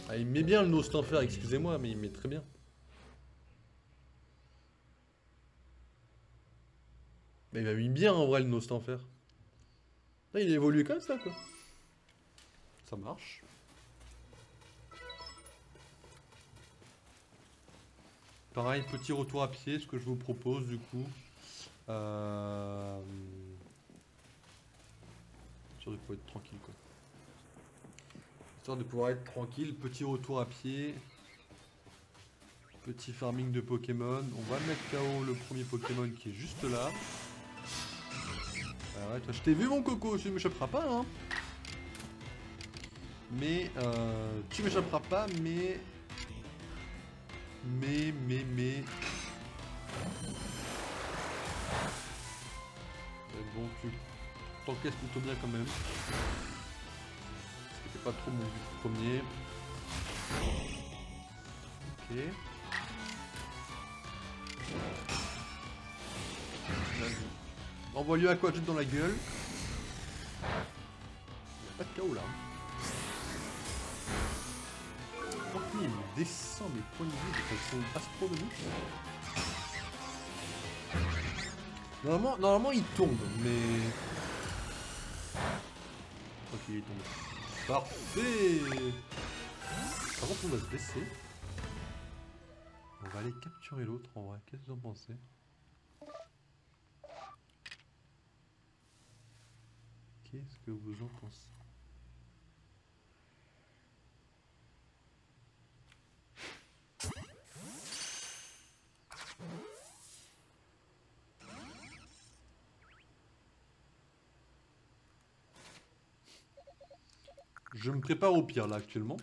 Ah, il met bien le Nostanfer, excusez-moi, mais il met très bien. Mais il m'a mis bien en vrai le Nostanfer. Là, il a évolué comme ça quoi. Ça marche. Pareil, petit retour à pied, ce que je vous propose du coup. Histoire de pouvoir être tranquille quoi. Histoire de pouvoir être tranquille, petit retour à pied. Petit farming de Pokémon. On va mettre KO le premier Pokémon qui est juste là. Ouais, toi, je t'ai vu mon coco, tu ne m'échapperas pas hein. Mais tu m'échapperas pas, mais bon, tu t'encaisses plutôt bien quand même. C'était pas trop mon but premier. Ok. Envoie-lui un Aquajet dans la gueule. Il n'y a pas de KO là. Par contre, il descend mes points de vie de façon astronomique. Normalement il tombe, mais... Ok, il est tombé. Parfait. Par contre, on va se baisser. On va aller capturer l'autre en vrai. Qu'est-ce que vous en pensez? Qu'est-ce que vous en pensez? Je me prépare au pire là actuellement.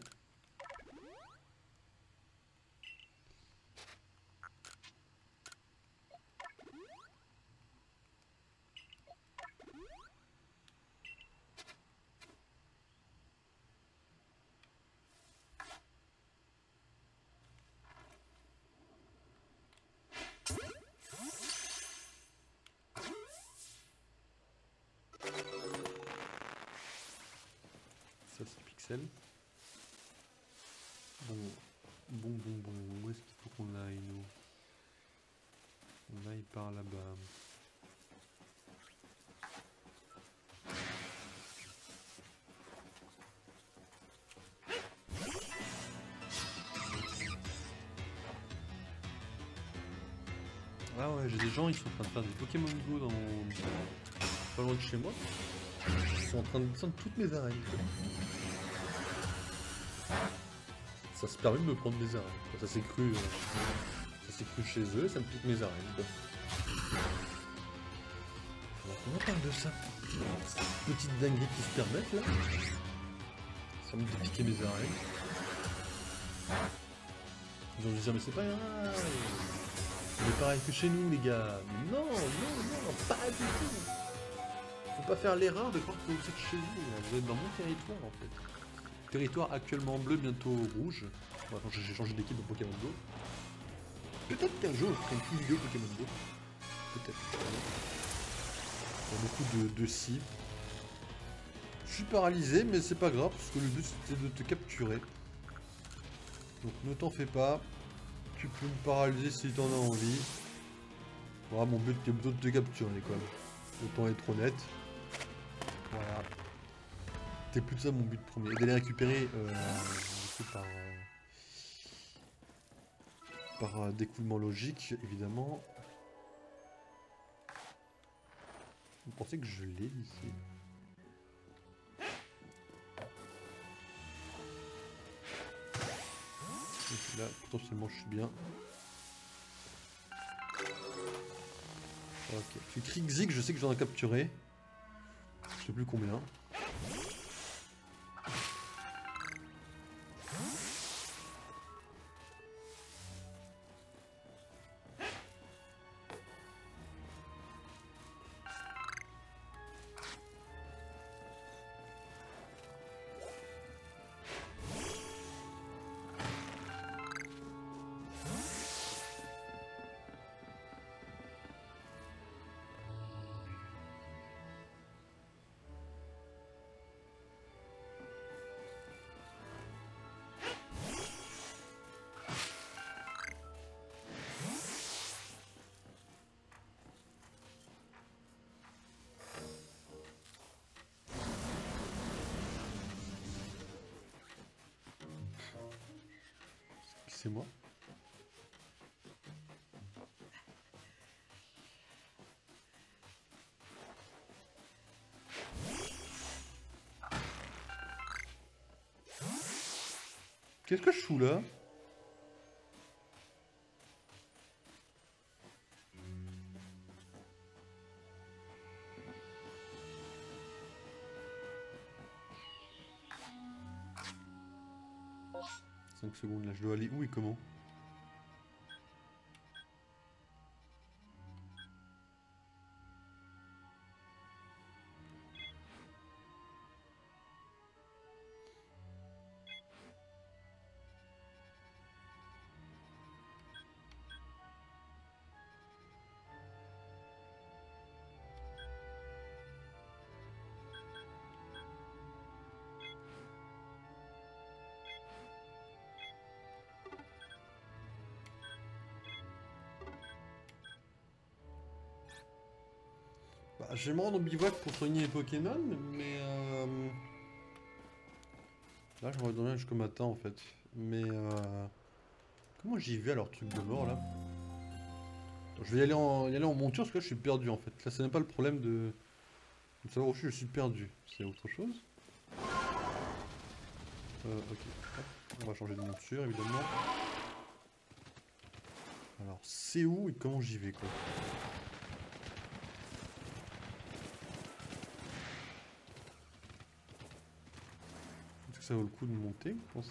Ça c'est Pixel. Bon, où est-ce qu'il faut qu'on aille nous? On aille par là-bas. j'ai des gens, ils sont en train de faire des Pokémon Go dans mon... pas loin de chez moi. Ils sont en train de descendre toutes mes arènes. Ça se permet de me prendre des arènes. Ça s'est cru chez eux, ça me pique mes arènes. Bon. On parle de ça. Petite dinguerie qui se permettent là. Ça me fait piquer mes arènes. Ils ont dit mais c'est pas grave. C'est pareil que chez nous les gars. Mais non, pas du tout. Faut pas faire l'erreur de croire que vous êtes chez vous. Vous êtes dans mon territoire en fait. Territoire actuellement bleu, bientôt rouge. Bon, attends, j'ai changé d'équipe dans Pokémon Go. Peut-être qu'un jour je ferai une petite vidéo Pokémon Go. Peut-être. Il y a beaucoup de si. Je suis paralysé, mais c'est pas grave, parce que le but c'était de te capturer. Donc ne t'en fais pas. Tu peux me paralyser si t'en as envie. Voilà, mon but c'est plutôt de te capturer quoi. Autant être honnête. Voilà. C'était plus ça mon but premier. Et d'aller récupérer par découlement logique, évidemment. Vous pensez que je l'ai ici? Là, potentiellement, je suis bien. Ok. Tu cries Xig, je sais que j'en ai capturé. Je sais plus combien. C'est moi. Qu'est-ce que je fous là? Cinq secondes là, je dois aller où et comment? Bah, je vais me rendre au bivouac pour soigner les Pokémon, mais là je reviens jusqu'au matin en fait. Mais comment j'y vais alors truc de mort là? Je vais y aller en monture parce que là je suis perdu en fait. Là c'est même pas le problème de savoir où je suis perdu. C'est autre chose. Ok. Hop. On va changer de monture évidemment. Alors c'est où et comment j'y vais quoi? Est-ce que ça vaut le coup de monter, vous pensez?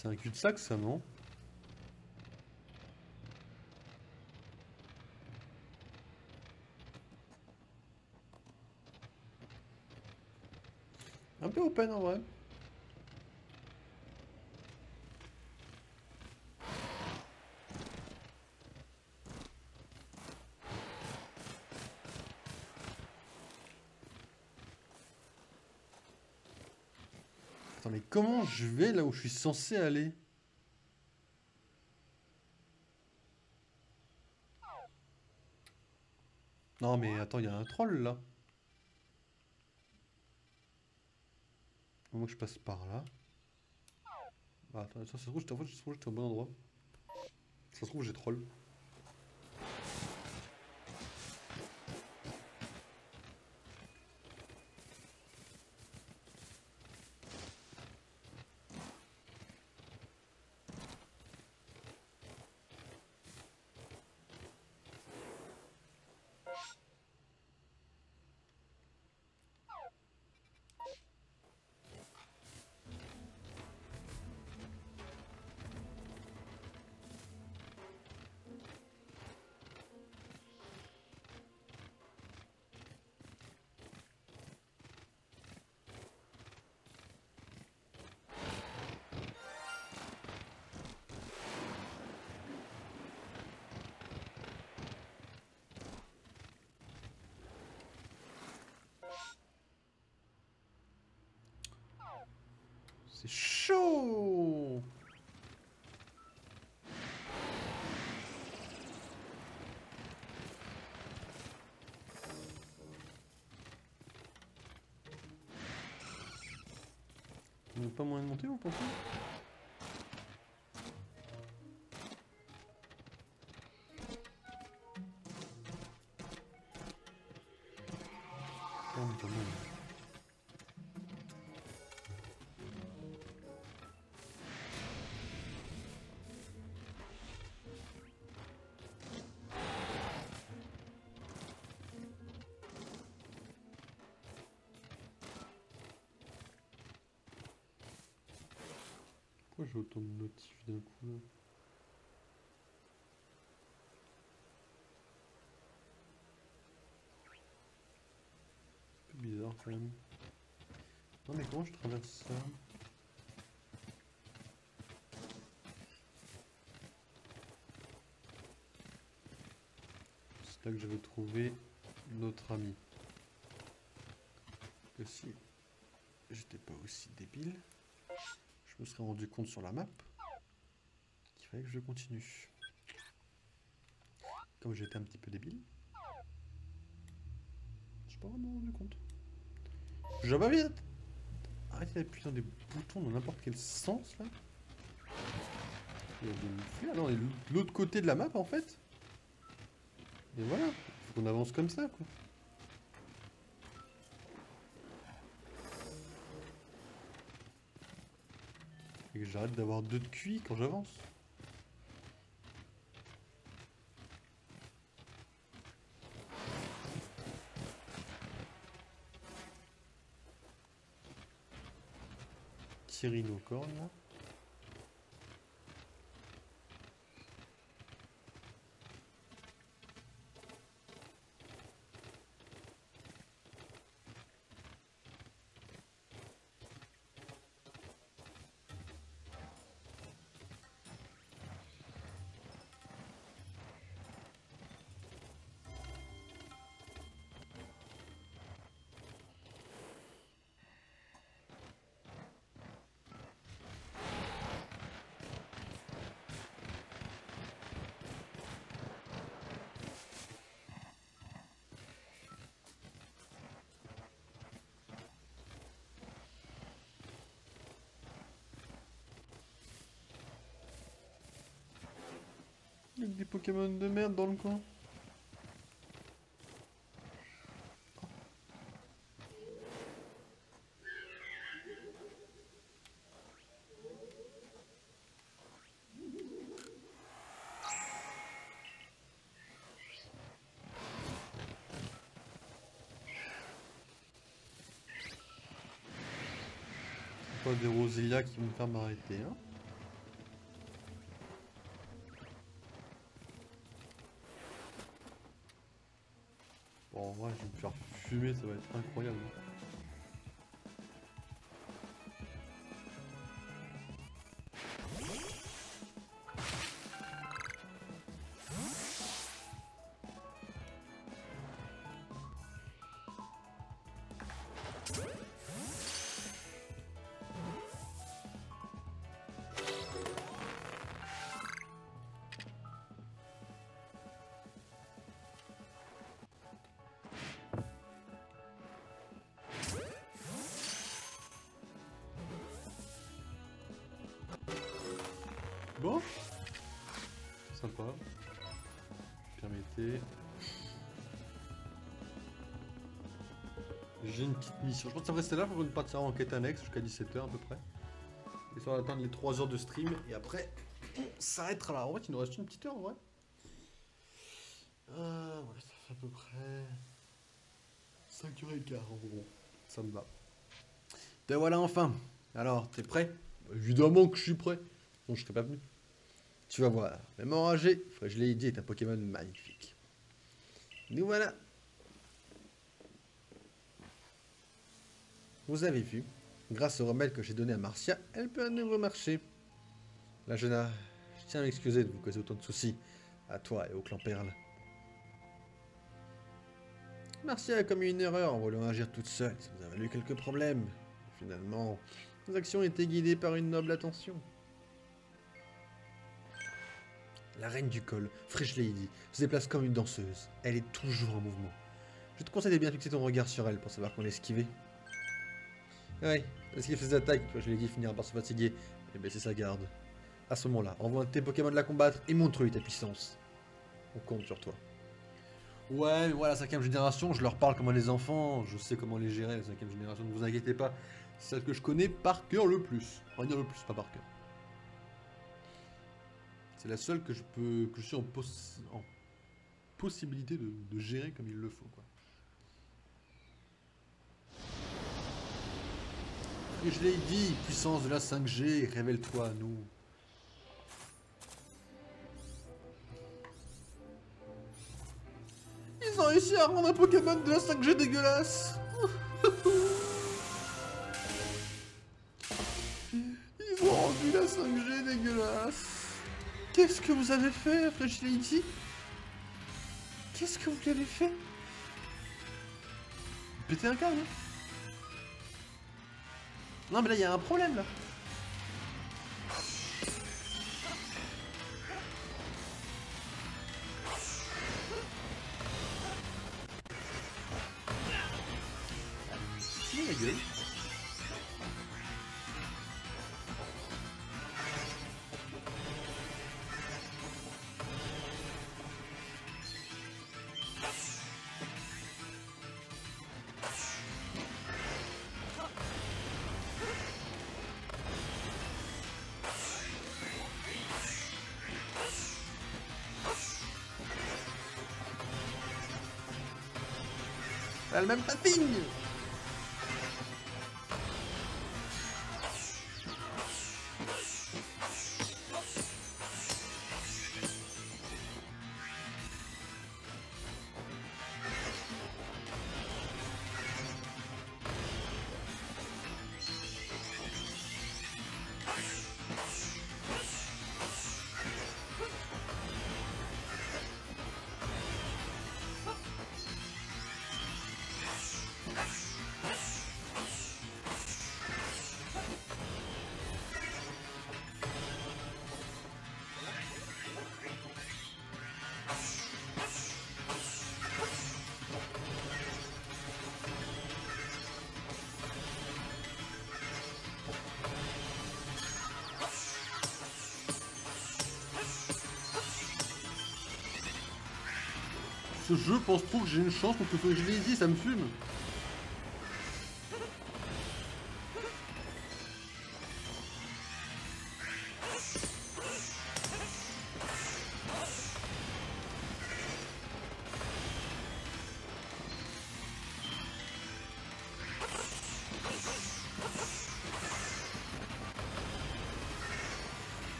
C'est un cul-de-sac ça, non? Un peu open en vrai. Attends, mais comment je vais là où je suis censé aller? Non, mais attends, il y a un troll là. Moi, je passe par là. Ah, attends, ça se trouve, en fait, je trouve que j'étais au bon endroit. Ça se trouve, j'ai troll. C'est chaud! Il n'y a pas moyen de monter, vous pensez? Oh, mais quand même. Pourquoi j'ai autant de notifs d'un coup là? Un peu bizarre quand même. Non mais comment je traverse ça? C'est là que je vais trouver notre ami. Que si j'étais pas aussi débile, je me serais rendu compte sur la map qu'il fallait que je continue. Comme j'étais un petit peu débile, je suis pas vraiment rendu compte. Je vais pas vite! Arrêtez d'appuyer dans des boutons dans n'importe quel sens là. Il y a des fleurs. Ah non, on est de l'autre côté de la map en fait. Et voilà, faut qu'on avance comme ça quoi. Et que j'arrête d'avoir 2 de QI quand j'avance. Tyrannocorne là. Il y a des Pokémon de merde dans le coin. Pas des Roselia qui vont me faire m'arrêter, hein. Bon, en vrai, je vais me faire fumer, ça va être incroyable. Bon. Sympa. Permettez. J'ai une petite mission. Je pense que ça va rester là pour une partie en quête annexe jusqu'à 17 h à peu près. Et ça va atteindre les 3 heures de stream. Et après, on s'arrêtera là. En fait, il nous reste une petite heure en vrai. Ouais, ça fait à peu près 5h15 en gros. Ça me va. Te voilà enfin. Alors, t'es prêt? Évidemment que je suis prêt. Sinon, je serais pas venu. Tu vas voir. Même enragé, je l'ai dit, est un Pokémon magnifique. Nous voilà. Vous avez vu, grâce au remède que j'ai donné à Marcia, elle peut à nouveau marcher. La Jenna, je tiens à m'excuser de vous causer autant de soucis, à toi et au clan Perle. Marcia a commis une erreur en voulant agir toute seule, ça nous a valu quelques problèmes. Finalement, nos actions étaient guidées par une noble attention. La reine du col, Fresh Lady, se déplace comme une danseuse. Elle est toujours en mouvement. Je te conseille de bien fixer ton regard sur elle pour savoir qu'on l'esquiver. Ouais, parce qu'il fait ses attaques, je l'ai dit, finira par se fatiguer et baisser sa garde. À ce moment-là, envoie un de tes Pokémon de la combattre et montre-lui ta puissance. On compte sur toi. Ouais, mais voilà, la 5ème génération, je leur parle comme à des enfants, je sais comment les gérer, la 5ème génération, ne vous inquiétez pas. C'est celle que je connais par cœur le plus. On va dire le plus, pas par cœur. C'est la seule que je suis en possibilité de gérer comme il le faut, quoi. Et je l'ai dit, puissance de la 5G, révèle-toi à nous. Ils ont réussi à rendre un Pokémon de la 5G dégueulasse. Ils ont rendu la 5G dégueulasse. Qu'est-ce que vous avez fait, Fresh Lady? Qu'est-ce que vous lui avez fait? Péter un câble? Non mais là il y a un problème là. La gueule. Elle a le même pathing. Ce jeu pense trop que j'ai une chance contre ce que je l'ai dit, ça me fume.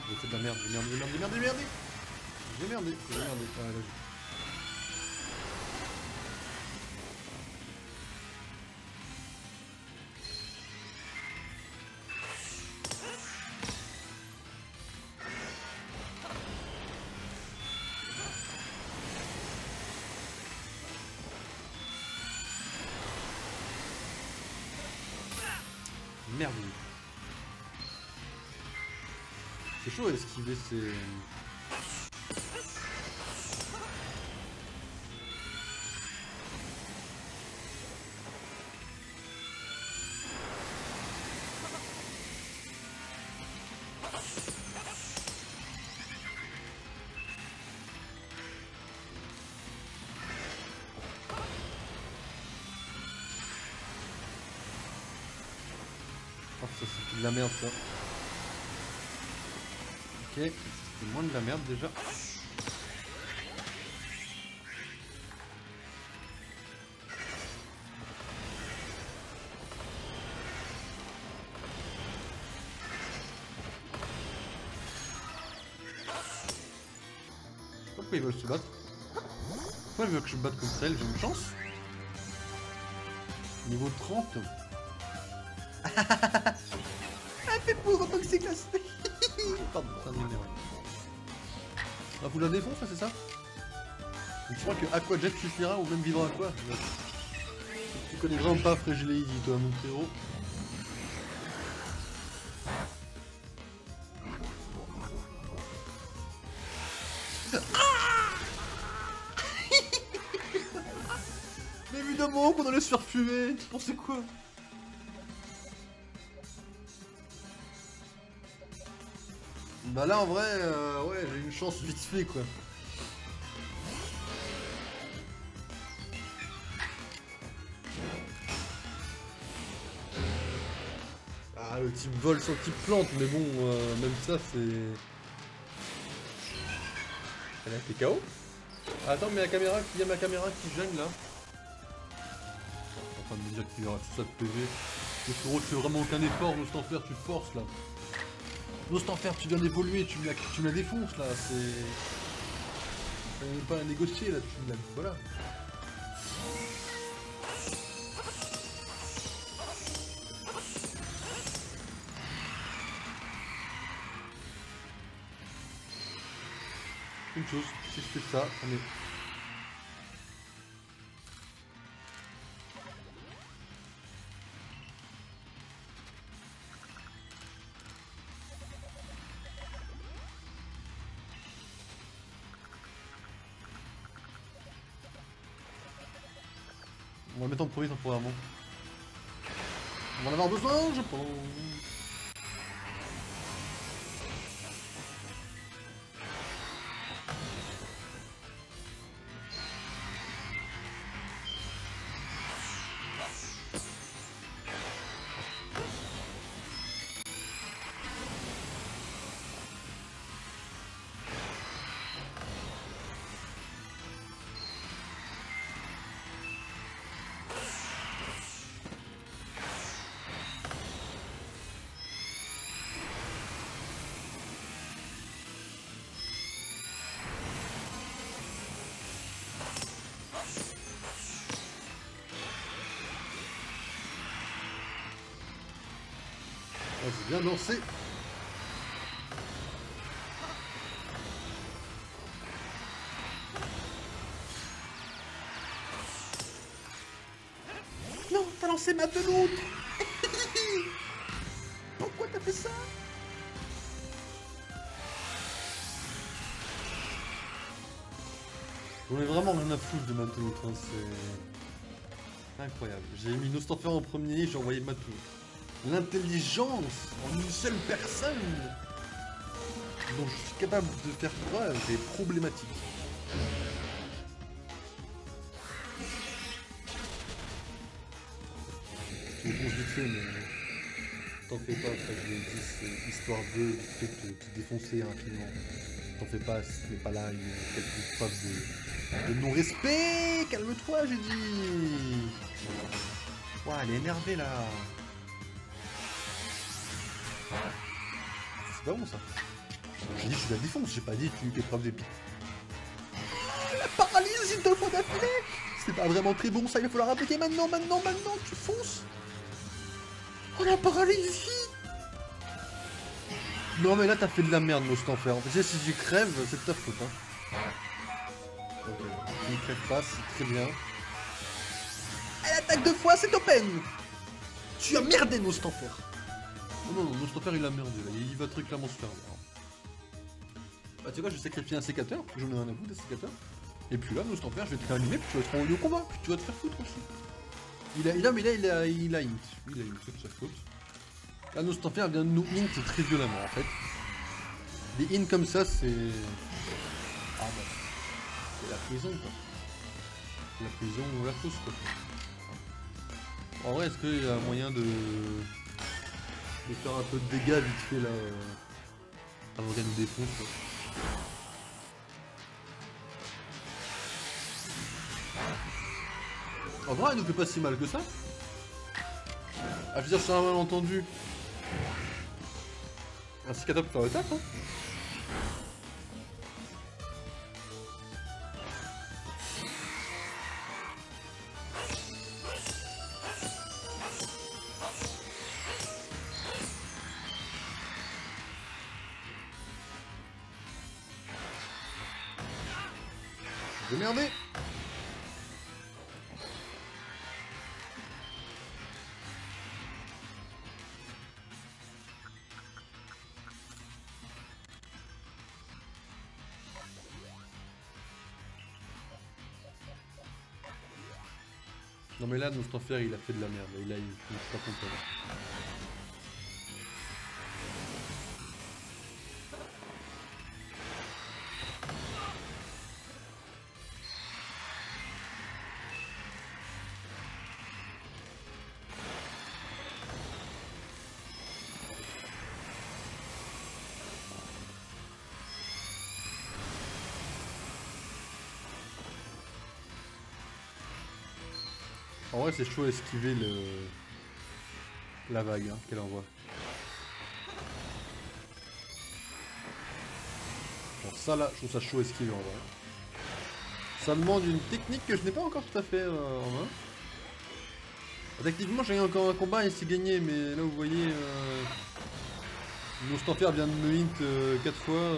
J'ai fait de la merde, j'ai merdé. J'ai merdé. Ah, là, merveilleux. C'est chaud à esquiver ces... Oh, ça c'est de la merde ça. Ok, c'est moins de la merde déjà. Pourquoi ils veulent se battre? Pourquoi ils veulent que je me batte contre elle? J'ai une chance. Niveau 30. Ah, fait pour en tant que c'est classe. Pardon, c'est un numéro. Ah, vous la défonce, c'est ça? Tu crois que Aquajet suffira ou même Vivre Aqua? Tu connais vraiment pas Fragile Easy, toi, mon frérot. Mais évidemment qu'on allait se faire fumer, tu pensais quoi? Bah là en vrai, ouais, j'ai une chance vite fait quoi. Ah le type vol sans type plante, mais bon, même ça c'est... Elle a été KO. Attends, mais il y a ma caméra qui gêne là. Je suis en train de me dire qu'il y aura tout ça de PV. Mais frérot, tu fais vraiment aucun effort, Nostanfer, tu te forces là. Nostanfer, tu viens d'évoluer, tu me la défonces là, c'est... T'as même pas à négocier là, tu me la... Voilà. Une chose, si je fais ça, on est... On va le mettre en premier temporairement. On va en avoir besoin, je pense. Vas-y, bien lancé. Non, t'as lancé ma peloute. Pourquoi t'as fait ça? On est vraiment rien à foutre de Matout, hein, c'est incroyable. J'ai mis Nostanfer en premier, j'ai envoyé Matout. L'intelligence en une seule personne dont je suis capable de faire preuve est problématique. Je me pense vite fait, mais t'en fais pas, après je l'ai dit, c'est histoire de fait te défoncer rapidement. T'en fais pas si tu n'es pas là, il y a quelques preuves de non-respect. Calme-toi, j'ai dit. Ouah, elle est énervée là. C'est pas bon ça. J'ai dit tu la défonces, j'ai pas dit tu fais preuve d'épique. La paralysie 2 fois d'affilée. C'est pas vraiment très bon ça, il va falloir appliquer maintenant, tu fonces. Oh la paralysie. Non mais là t'as fait de la merde Nostanfer. En fait si tu crèves, c'est de ta faute hein. Ok, tu ne crèves pas, c'est très bien. Elle attaque 2 fois, c'est open. Tu as merdé Nostanfer. Oh non, non, notre père il a merdé là, il va très clairement se faire avoir. Bah tu sais quoi, je vais sacrifier un sécateur, j'en ai rien à foutre des sécateurs. Et puis là, notre père, je vais te réanimer, puis tu vas être renvoyé au combat, puis tu vas te faire foutre aussi. Mais là, il a int. Il a int, c'est de sa faute. Là, notre père vient de nous int très violemment en fait. Des int comme ça, c'est... Ah bah, c'est la prison quoi. La prison ou la fosse quoi. En vrai, est-ce qu'il y a moyen de faire un peu de dégâts vite fait là avant qu'elle nous défonce quoi. En vrai, elle nous fait pas si mal que ça. Ah, je veux dire, sur un malentendu. Un cicada peut faire le taf, hein. Je vais merder. Non mais là, notre enfer, il a fait de la merde. Il a eu, je suis pas content. En vrai, c'est chaud à esquiver la vague hein, qu'elle envoie. Bon, ça là, je trouve ça chaud à esquiver en vrai. Ça demande une technique que je n'ai pas encore tout à fait en main. Techniquement, j'ai encore un combat et c'est gagné, mais là vous voyez, mon enfer vient de me hint 4 fois.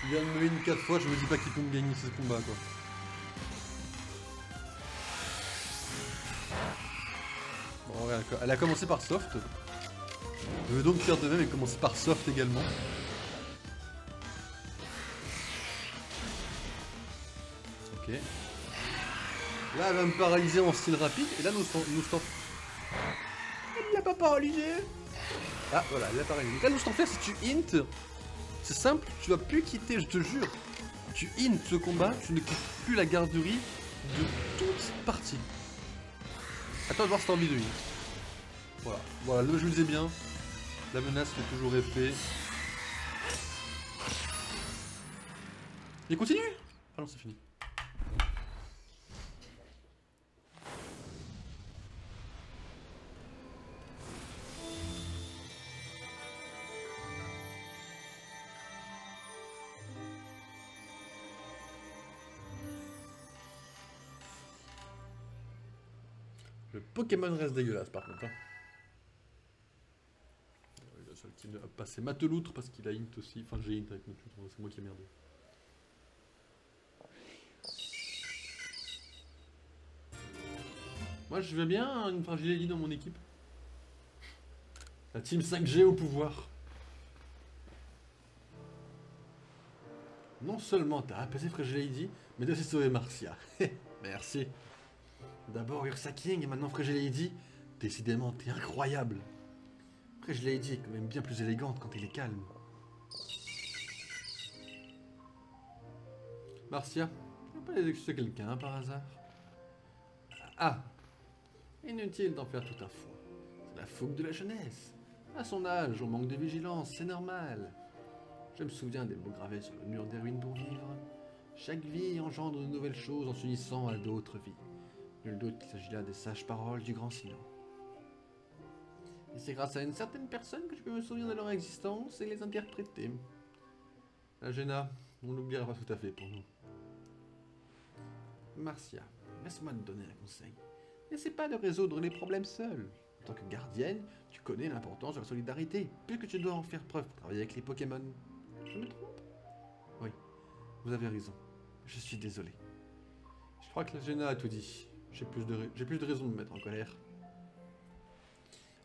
Il vient de me hint 4 fois, je me dis pas qu'il peut me gagner ce combat quoi. Bon, regarde, elle a commencé par soft. Je veux donc faire de même et commencer par soft également. Ok. Là, elle va me paralyser en style rapide. Et là, nous elle l'a pas paralysé. Ah, voilà, elle l'a paralysé. Là, nous faire si tu int, c'est simple, tu vas plus quitter, je te jure. Tu int ce combat, tu ne quittes plus la garderie de toute partie. Attends de voir si t'as envie de int. Voilà, voilà, là je le disais bien. La menace fait toujours effet. Et continue. Ah non, c'est fini. Le Pokémon reste dégueulasse par contre. Hein. Le seul qui ne a pas c'est Mateloutre parce qu'il a int aussi. Enfin j'ai int avec Mateloutre, c'est moi qui ai merdé. Moi je veux bien une fragilité dans mon équipe. La team 5G au pouvoir. Non seulement t'as apaisé Fragilady, mais t'as aussi sauvé Marcia. Merci. D'abord Ursa King et maintenant Fragilady. Décidément, t'es incroyable. Fragilady est quand même bien plus élégante quand il est calme. Marcia, tu veux pas les excuser quelqu'un par hasard? Ah! Inutile d'en faire tout un foin. C'est la fougue de la jeunesse. À son âge, on manque de vigilance, c'est normal. Je me souviens des mots gravés sur le mur des ruines pour vivre. Chaque vie engendre de nouvelles choses en s'unissant à d'autres vies. Nul doute qu'il s'agit là des sages paroles du grand Sinon. Et c'est grâce à une certaine personne que je peux me souvenir de leur existence et les interpréter. La Géna, on n'oubliera pas tout à fait pour nous. Marcia, laisse-moi te donner un conseil. N'essaie pas de résoudre les problèmes seul. En tant que gardienne, tu connais l'importance de la solidarité, puisque tu dois en faire preuve pour travailler avec les Pokémon. Je me trompe? Oui, vous avez raison. Je suis désolé. Je crois que la Géna a tout dit. J'ai plus de raisons de me mettre en colère.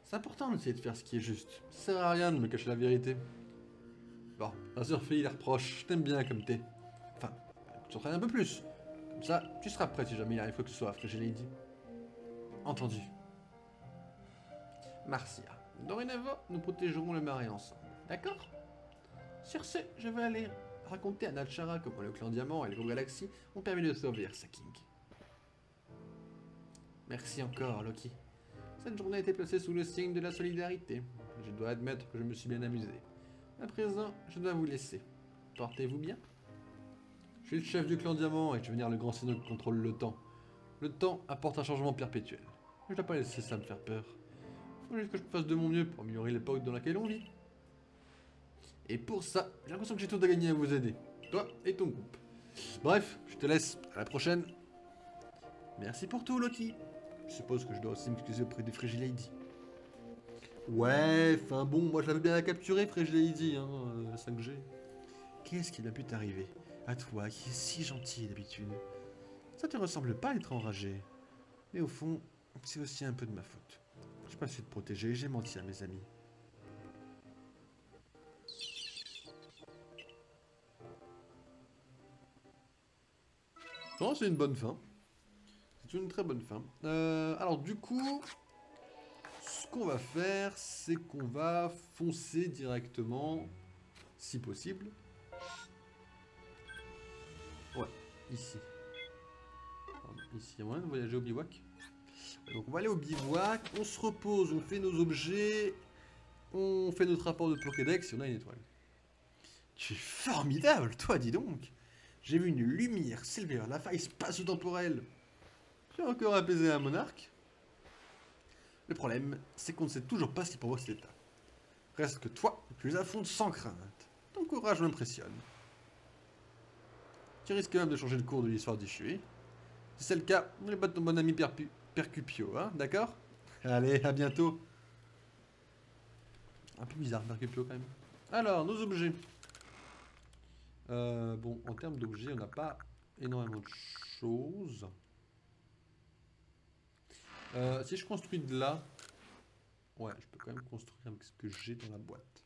C'est important d'essayer de faire ce qui est juste. Ça sert à rien de me cacher la vérité. Bon, la sœur fait les reproches. Je t'aime bien comme t'es. Enfin, tu t'entraînes un peu plus. Comme ça, tu seras prêt si jamais il arrive quoi que ce soit, Fragile Lady. Entendu. Marcia. Dorénavant, nous protégerons le marais ensemble. D'accord? Sur ce, je vais aller raconter à Natchara comment le clan Diamant et les gros galaxies ont permis de sauver Ursa King. Merci encore, Loki. Cette journée a été placée sous le signe de la solidarité. Je dois admettre que je me suis bien amusé. À présent, je dois vous laisser. Portez-vous bien. Je suis le chef du clan Diamant et je vais venir le grand seigneur qui contrôle le temps. Le temps apporte un changement perpétuel. Je ne dois pas laisser ça me faire peur. Faut juste que je fasse de mon mieux pour améliorer l'époque dans laquelle on vit. Et pour ça, j'ai l'impression que j'ai tout à gagner à vous aider. Toi et ton groupe. Bref, je te laisse. À la prochaine. Merci pour tout, Loki. Je suppose que je dois aussi m'excuser auprès de Fragile Lady. Ouais, enfin bon, moi je l'avais bien capturé, Fragile Lady, hein, 5G. Qu'est-ce qui a pu t'arriver? À toi, qui est si gentil d'habitude. Ça te ressemble pas à être enragé. Mais au fond, c'est aussi un peu de ma faute. J'ai pas su te protéger, j'ai menti à mes amis. Non, c'est une bonne fin. C'est une très bonne fin. Alors du coup, ce qu'on va faire, c'est qu'on va foncer directement, si possible. Ouais, ici. Pardon, ici, il y a moyen de voyager au bivouac. Donc on va aller au bivouac, on se repose, on fait nos objets, on fait notre rapport de Pokédex et on a une étoile. Tu es formidable, toi, dis donc. J'ai vu une lumière s'élever vers la faille spatio-temporelle. Tu as encore apaisé un monarque? Le problème, c'est qu'on ne sait toujours pas ce qui provoque cet état. Reste que toi, tu les affrontes sans crainte. Ton courage m'impressionne. Tu risques même de changer le cours de l'histoire d'Ishui. Si c'est le cas, n'oublie pas ton bon ami Percupio, hein, d'accord? Allez, à bientôt. Un peu bizarre, Percupio, quand même. Alors, nos objets. Bon, en termes d'objets, on n'a pas énormément de choses. Si je construis de là... Ouais, je peux quand même construire avec ce que j'ai dans la boîte.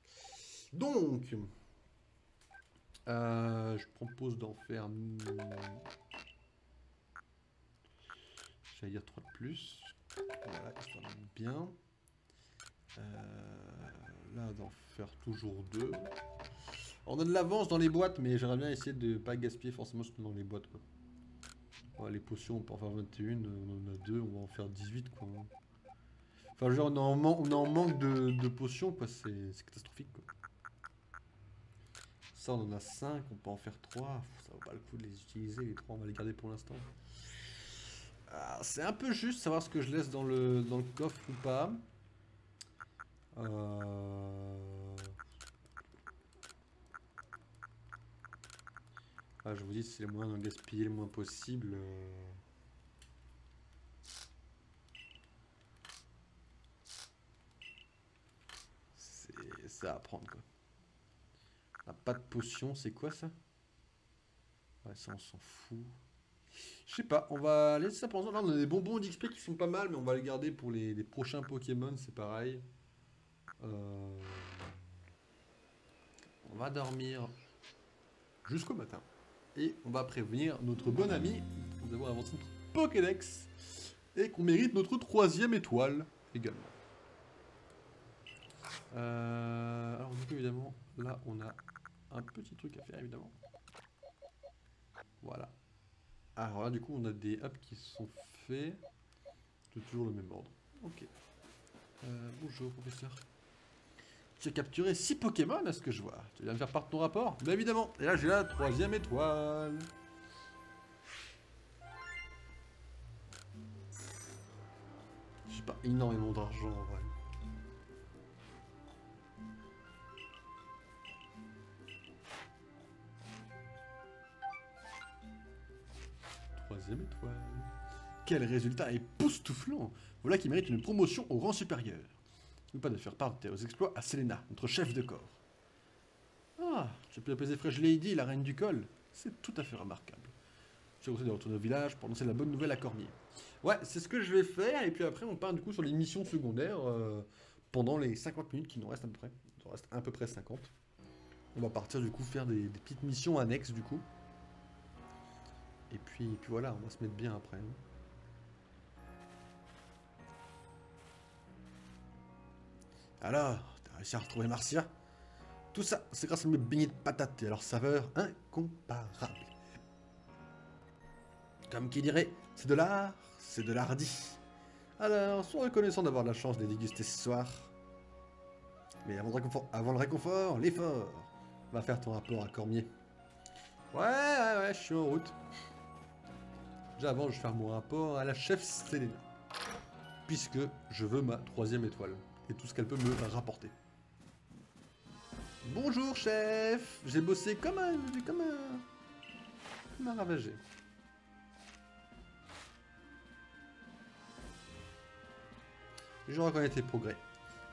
Donc... je propose d'en faire... J'allais dire 3 de plus. Voilà, histoire d'être bien. Là, d'en faire toujours 2. On a de l'avance dans les boîtes, mais j'aimerais bien essayer de ne pas gaspiller forcément dans les boîtes, quoi. Ouais, les potions, on peut en faire 21, on en a 2, on va en faire 18, quoi. Enfin, genre, on est en manque de potions, quoi, c'est catastrophique, quoi. Ça, on en a 5, on peut en faire 3. Ça vaut pas le coup de les utiliser, les 3, on va les garder pour l'instant. Ah, c'est un peu juste savoir ce que je laisse dans le coffre ou pas. Ah, je vous dis, c'est le moyen d'en gaspiller le moins possible. C'est à apprendre, quoi. On n'a pas de potion, c'est quoi ça? Ouais, ça on s'en fout. Je sais pas, on va laisser ça pour l'instant. Là, on a des bonbons d'XP qui sont pas mal, mais on va les garder pour les prochains Pokémon, c'est pareil. On va dormir jusqu'au matin. Et on va prévenir notre bon ami d'avoir avancé notre Pokédex et qu'on mérite notre 3e étoile également. Alors du coup évidemment, là on a un petit truc à faire évidemment. Voilà. Alors là du coup on a des ups qui sont faits. C'est toujours le même ordre. Ok. Bonjour professeur. Tu as capturé 6 Pokémon à ce que je vois. Tu viens me faire part de ton rapport? Bien évidemment. Et là j'ai la 3e étoile. J'ai pas énormément d'argent en vrai. Troisième étoile. Quel résultat époustouflant! Voilà qui mérite une promotion au rang supérieur. N'oublie pas de faire part de tes exploits à Selena, notre chef de corps. Ah, tu as pu apaiser Fragile Lady, la reine du col. C'est tout à fait remarquable. Je te conseille de retourner au village pour annoncer la bonne nouvelle à Cormier. Ouais, c'est ce que je vais faire, et puis après on part du coup sur les missions secondaires pendant les 50 minutes qui nous restent à peu près. Il nous reste à peu près 50. On va partir du coup faire des petites missions annexes du coup. Et puis voilà, on va se mettre bien après. Alors, t'as réussi à retrouver Marcia? Tout ça, c'est grâce à mes beignets de patates et à leur saveur incomparable. Comme qui dirait, c'est de l'art, c'est de l'hardi. Alors, sois reconnaissant d'avoir la chance de les déguster ce soir. Mais avant le réconfort, l'effort. Va faire ton rapport à Cormier. Ouais, je suis en route. Déjà avant, je vais faire mon rapport à la chef Selena. Puisque je veux ma 3e étoile. Et tout ce qu'elle peut me rapporter. Bonjour chef. J'ai bossé comme un ravagé. Je reconnais tes progrès.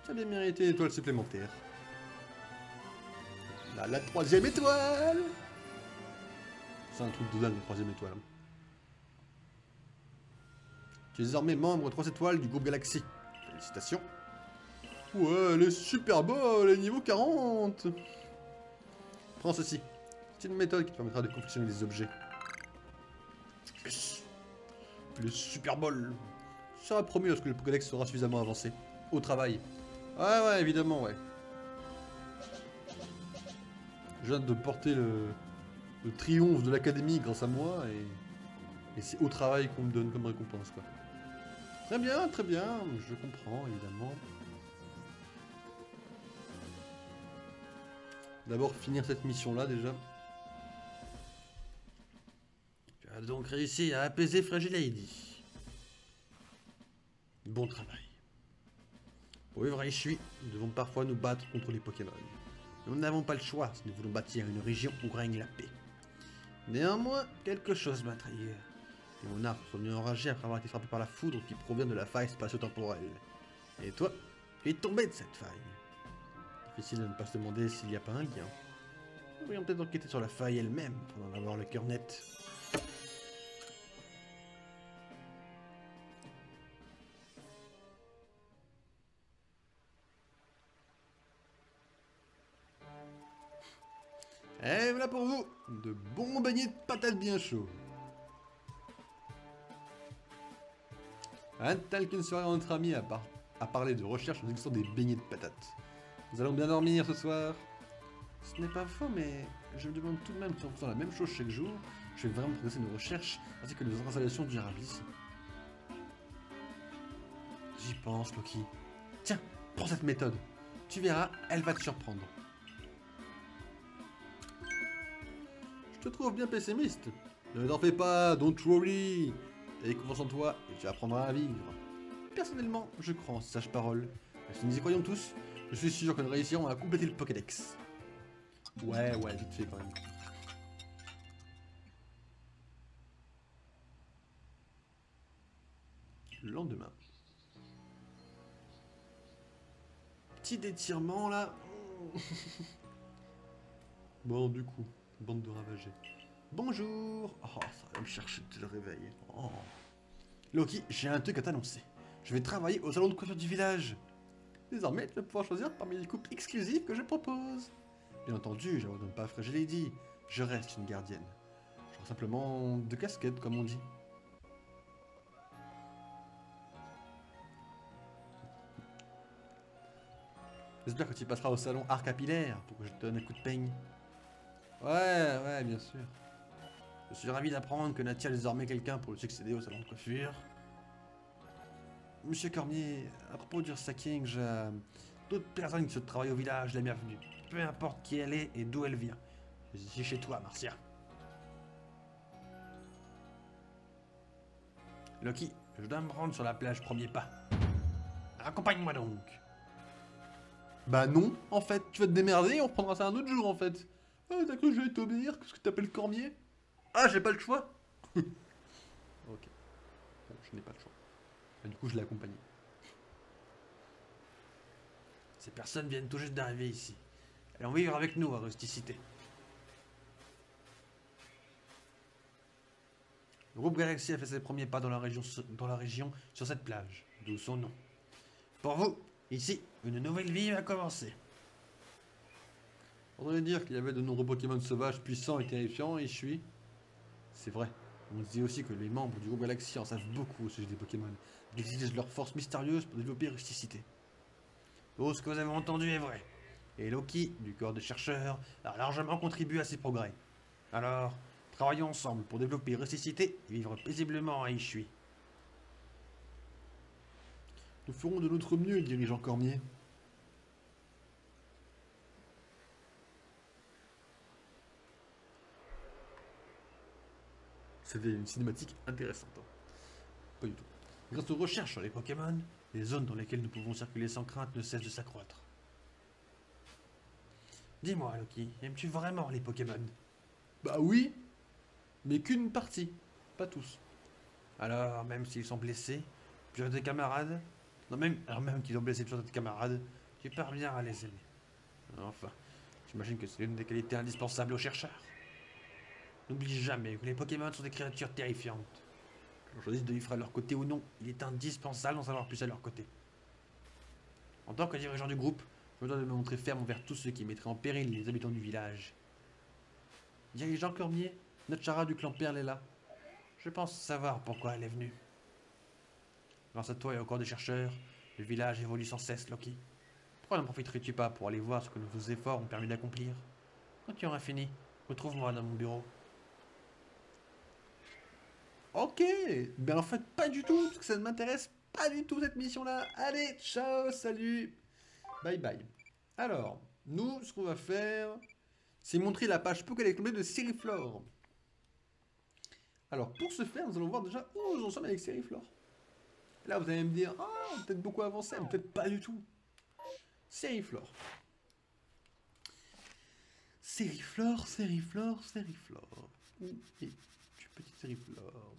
Tu as bien mérité une étoile supplémentaire. Là, la 3e étoile. C'est un truc de dingue, la 3e étoile. Tu es désormais membre 3 étoiles du groupe Galaxy. Félicitations. Ouais, elle est super beau, elle est niveau 40. Prends ceci. C'est une méthode qui te permettra de confectionner des objets. Yes. Le super bol. Ça sera promis lorsque le Pokédex sera suffisamment avancé. Au travail. Ouais, évidemment, ouais. J'ai hâte de porter le triomphe de l'académie grâce à moi et c'est au travail qu'on me donne comme récompense, quoi. Très bien, je comprends, évidemment. D'abord finir cette mission-là, déjà. Tu as donc réussi à apaiser Fragile Lady. Bon travail. Pour vivre à Ishui, nous devons parfois nous battre contre les Pokémon. Nous n'avons pas le choix si nous voulons bâtir une région où règne la paix. Néanmoins, quelque chose m'a trahi. Les monarques sont venus enragés après avoir été frappés par la foudre qui provient de la faille spatio-temporelle. Et toi, tu es tombé de cette faille. Difficile de ne pas se demander s'il n'y a pas un lien. Nous pourrions peut-être enquêter sur la faille elle-même pour en avoir le cœur net. Et voilà pour vous, de bons beignets de patates bien chauds. Un tel qu'une soirée entre amis à parler de recherche en exécutant des beignets de patates. Nous allons bien dormir ce soir. Ce n'est pas faux, mais je me demande tout de même si en faisant la même chose chaque jour, je vais vraiment progresser nos recherches ainsi que nos installations durables ici. J'y pense, Loki. Tiens, prends cette méthode. Tu verras, elle va te surprendre. Je te trouve bien pessimiste. Ne t'en fais pas, don't worry. Et confiance en toi et tu apprendras à vivre. Personnellement, je crois en ces sages paroles. Et si nous y croyons tous, je suis sûr que nous réussirons à compléter le Pokédex. Ouais, vite fait quand même. Le lendemain. Petit étirement là. Bon, du coup, bande de ravagés. Bonjour. Oh, ça va me chercher dès le réveil. Oh. Loki, j'ai un truc à t'annoncer. Je vais travailler au salon de coiffure du village. Désormais, tu vas pouvoir choisir parmi les coupes exclusives que je propose. Bien entendu, je n'abandonne pas Fragile Lady. Je reste une gardienne. Genre simplement de casquette, comme on dit. J'espère que tu passeras au salon art capillaire pour que je te donne un coup de peigne. Ouais, bien sûr. Je suis ravi d'apprendre que Natia a désormais quelqu'un pour le succéder au salon de coiffure. Monsieur Cormier, à propos du stacking, j'ai d'autres personnes qui se travaillent au village, la bienvenue. Peu importe qui elle est et d'où elle vient. Je suis ici chez toi, Marcia. Loki, je dois me rendre sur la plage premier pas. Accompagne-moi donc. Bah non, en fait, tu vas te démerder, on reprendra ça un autre jour en fait. Ah, t'as cru que j'allais t'obéir? Qu'est-ce que t'appelles Cormier? Ah, j'ai pas le choix. Ok. Bon, je n'ai pas le choix. Et du coup, je l'ai accompagné. Ces personnes viennent tout juste d'arriver ici. Elles vont vivre avec nous à Rusticité. Le groupe Galaxy a fait ses premiers pas dans la région sur cette plage, d'où son nom. Pour vous, ici, une nouvelle vie va commencer. On aurait dire qu'il y avait de nombreux Pokémon sauvages puissants et terrifiants, et je suis... C'est vrai. On se dit aussi que les membres du groupe Galaxy en savent beaucoup au sujet des Pokémon. Ils utilisent leur force mystérieuse pour développer et rusticité. Tout ce que vous avez entendu est vrai. Et Loki, du corps des chercheurs, a largement contribué à ces progrès. Alors, travaillons ensemble pour développer Rusticité et vivre paisiblement à Ishui. Nous ferons de notre mieux, dirigeant Cormier. C'était une cinématique intéressante. Hein. Pas du tout. Grâce aux recherches sur les Pokémon, les zones dans lesquelles nous pouvons circuler sans crainte ne cessent de s'accroître. Dis-moi, Loki, aimes-tu vraiment les Pokémon? Bah oui, mais qu'une partie, pas tous. Alors, même s'ils sont blessés, puis tes camarades, non même qu'ils ont blessé plusieurs de tes camarades, tu parviens à les aimer. Enfin, j'imagine que c'est l'une des qualités indispensables aux chercheurs. N'oublie jamais que les Pokémon sont des créatures terrifiantes. Qu'on choisisse de vivre à leur côté ou non, il est indispensable d'en savoir plus à leur côté. En tant que dirigeant du groupe, je me dois de me montrer ferme envers tous ceux qui mettraient en péril les habitants du village. Dirigeant Cormier, notre Chara du clan Perle est là. Je pense savoir pourquoi elle est venue. Grâce à toi et au corps des chercheurs, le village évolue sans cesse, Loki. Pourquoi n'en profiterais-tu pas pour aller voir ce que nos efforts ont permis d'accomplir? Quand tu auras fini, retrouve-moi dans mon bureau. Ok, ben en fait pas du tout, parce que ça ne m'intéresse pas du tout cette mission-là. Allez, ciao, salut, bye bye. Alors, nous, ce qu'on va faire, c'est montrer la page Pokédex complète de Sériflore. Alors, pour ce faire, nous allons voir déjà où nous en sommes avec Sériflore. Là, vous allez me dire, ah, peut-être beaucoup avancé, mais peut-être pas du tout. Sériflore. Sériflore, Sériflore, Sériflore. Où es-tu, petite Sériflore?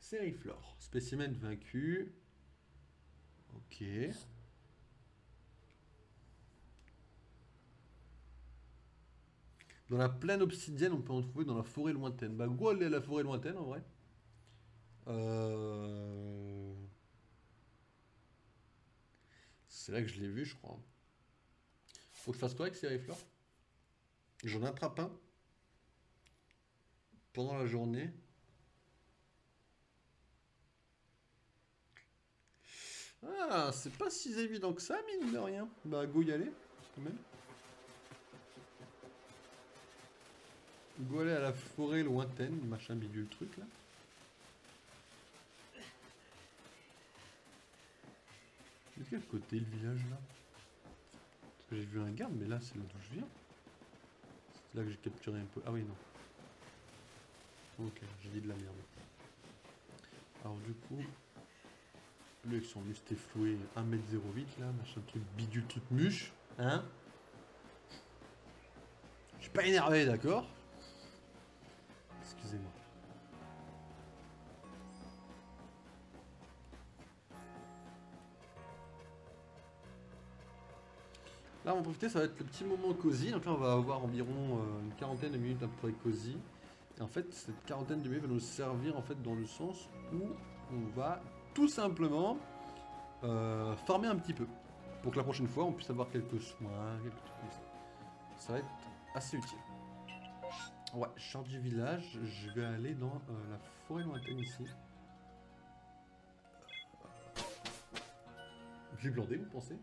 Sériflore. Spécimen vaincu. Ok. Dans la plaine obsidienne, on peut en trouver dans la forêt lointaine. Bah, go aller à la forêt lointaine en vrai. C'est là que je l'ai vu, je crois. Faut que je fasse quoi avec Sériflore? J'en attrape un pendant la journée. Ah, c'est pas si évident que ça, mine de rien. Bah, go y aller, quand même. Go aller à la forêt lointaine, machin bidule truc là. De quel côté le village là? Parce que j'ai vu un garde, mais là c'est là d'où je viens. C'est là que j'ai capturé un peu. Ah oui, non. Ok, j'ai dit de la merde. Alors du coup, lui avec son musté floué 1m08 là, machin truc bidule, truc muche, hein? Je suis pas énervé, d'accord? Excusez-moi. Là, on va profiter, ça va être le petit moment cosy. Donc là, on va avoir environ une quarantaine de minutes à peu près cosy. Et en fait, cette quarantaine de minutes va nous servir en fait dans le sens où on va tout simplement farmer un petit peu. Pour que la prochaine fois, on puisse avoir quelques soins, quelques trucs comme ça. Ça va être assez utile. Ouais, je sors du village, je vais aller dans la forêt lointaine ici. J'ai blandé, vous pensez?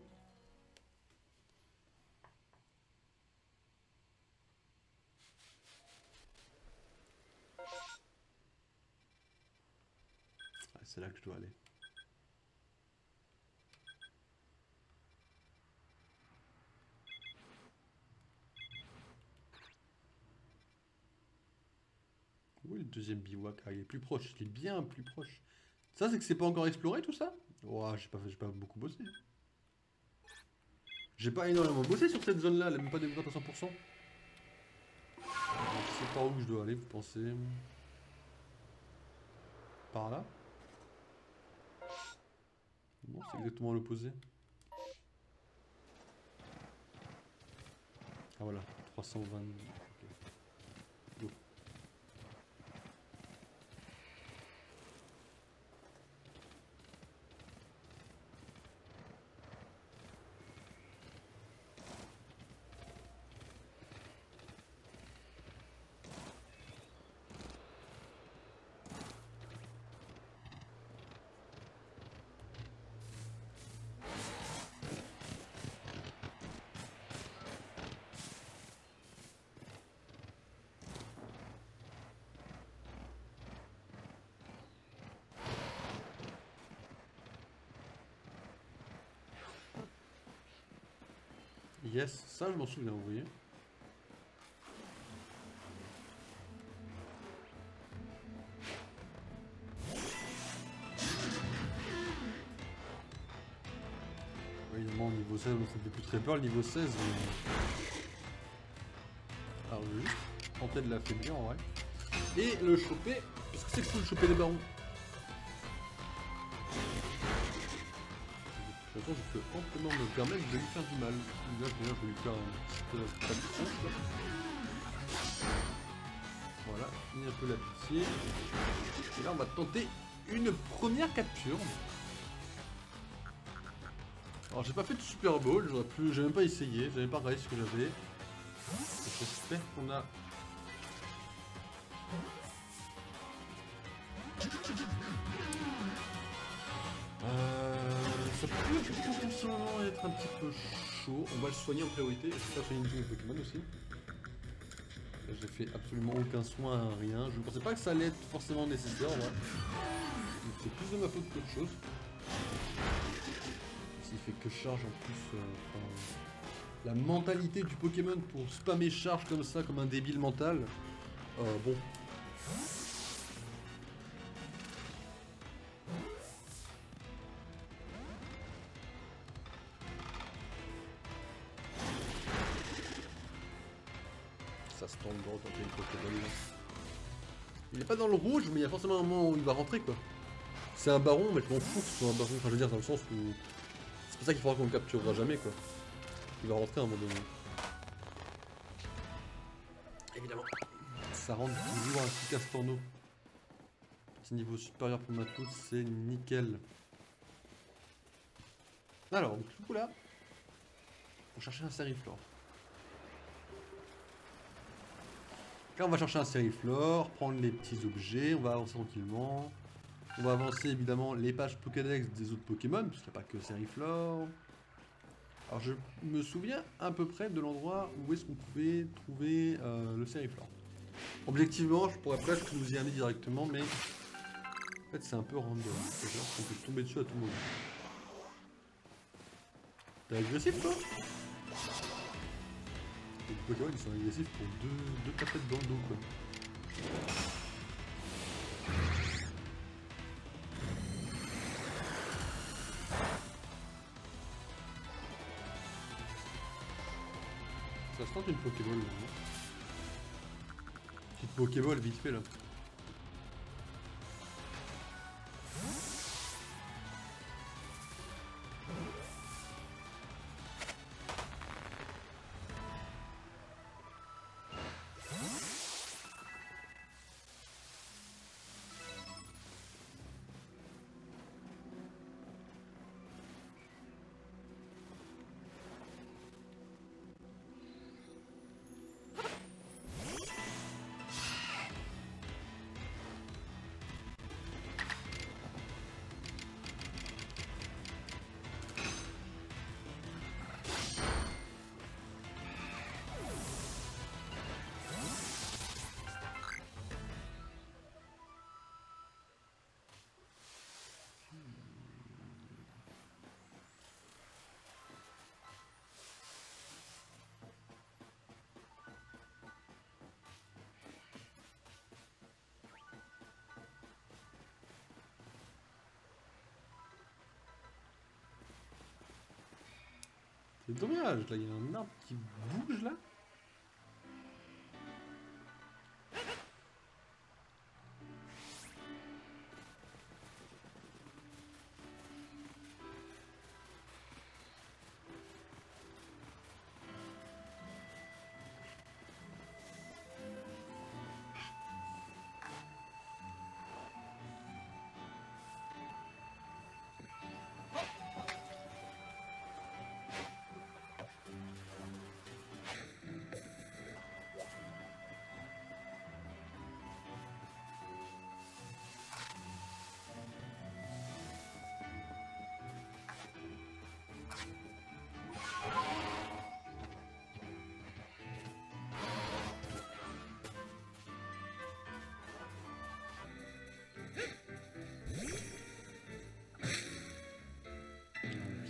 Ah, c'est là que je dois aller. Oui, le deuxième bivouac, ah, il est plus proche, il est bien plus proche. Ça, c'est que c'est pas encore exploré tout ça? Ouah, j'ai pas beaucoup bossé. J'ai pas énormément bossé sur cette zone-là, elle est même pas découverte à 100%. C'est par où que je dois aller, vous pensez? Par là? Non, c'est exactement l'opposé. Ah voilà, 320. Ok. Go. Yes, ça je m'en souviens, vous voyez. Oui, évidemment, niveau 16, ça me fait plus très peur, le niveau 16. Alors, je vais juste tenter de l'affaiblir en vrai. Et le choper, parce que c'est cool de choper des barons. De toute façon, je peux amplement me permettre de lui faire du mal. Là, je vais lui faire une petite traduction. Voilà, finir un peu la pitié. Et là, on va tenter une première capture. Alors, j'ai pas fait de Super Bowl, j'ai même pas essayé, j'avais pas regardé ce que j'avais. J'espère qu'on a. Ça peut potentiellement être un petit peu chaud. On va le soigner en priorité. J'espère soigner tous mes Pokémon aussi. J'ai fait absolument aucun soin à rien. Je ne pensais pas que ça allait être forcément nécessaire en vrai. Donc c'est plus de ma faute qu'autre chose. S'il fait que charge en plus. La mentalité du Pokémon pour spammer charge comme ça, comme un débile mental. Bon. Ça se tombe droit quand il y a une Pokéball là. Il est pas dans le rouge, mais il y a forcément un moment où il va rentrer quoi. C'est un baron, mais je m'en fous que ce soit un baron. Enfin, je veux dire, dans le sens où. C'est pour ça qu'il faudra qu'on le capturera jamais quoi. Il va rentrer à un moment donné. Évidemment. Ça rentre toujours un petit Castorno. Petit niveau supérieur pour ma toute, c'est nickel. Alors, du coup là, pour chercher un Seriflor. Là, on va chercher un Seriflor, prendre les petits objets, on va avancer tranquillement. On va avancer évidemment les pages Pokédex des autres Pokémon, puisqu'il n'y a pas que Seriflor. Alors, je me souviens à peu près de l'endroit où est-ce qu'on pouvait trouver le Seriflor. Objectivement, je pourrais presque nous y amener directement, mais en fait, c'est un peu random. C'est-à-dire qu'on peut tomber dessus à tout moment. T'es agressif, toi? Les Pokémon, ils sont agressifs pour deux tapettes dans le dos, quoi. Ça se tente une Pokéball, là, non? Petite Pokéball, vite fait, là. C'est dommage, là, il y a un arbre qui bouge, là.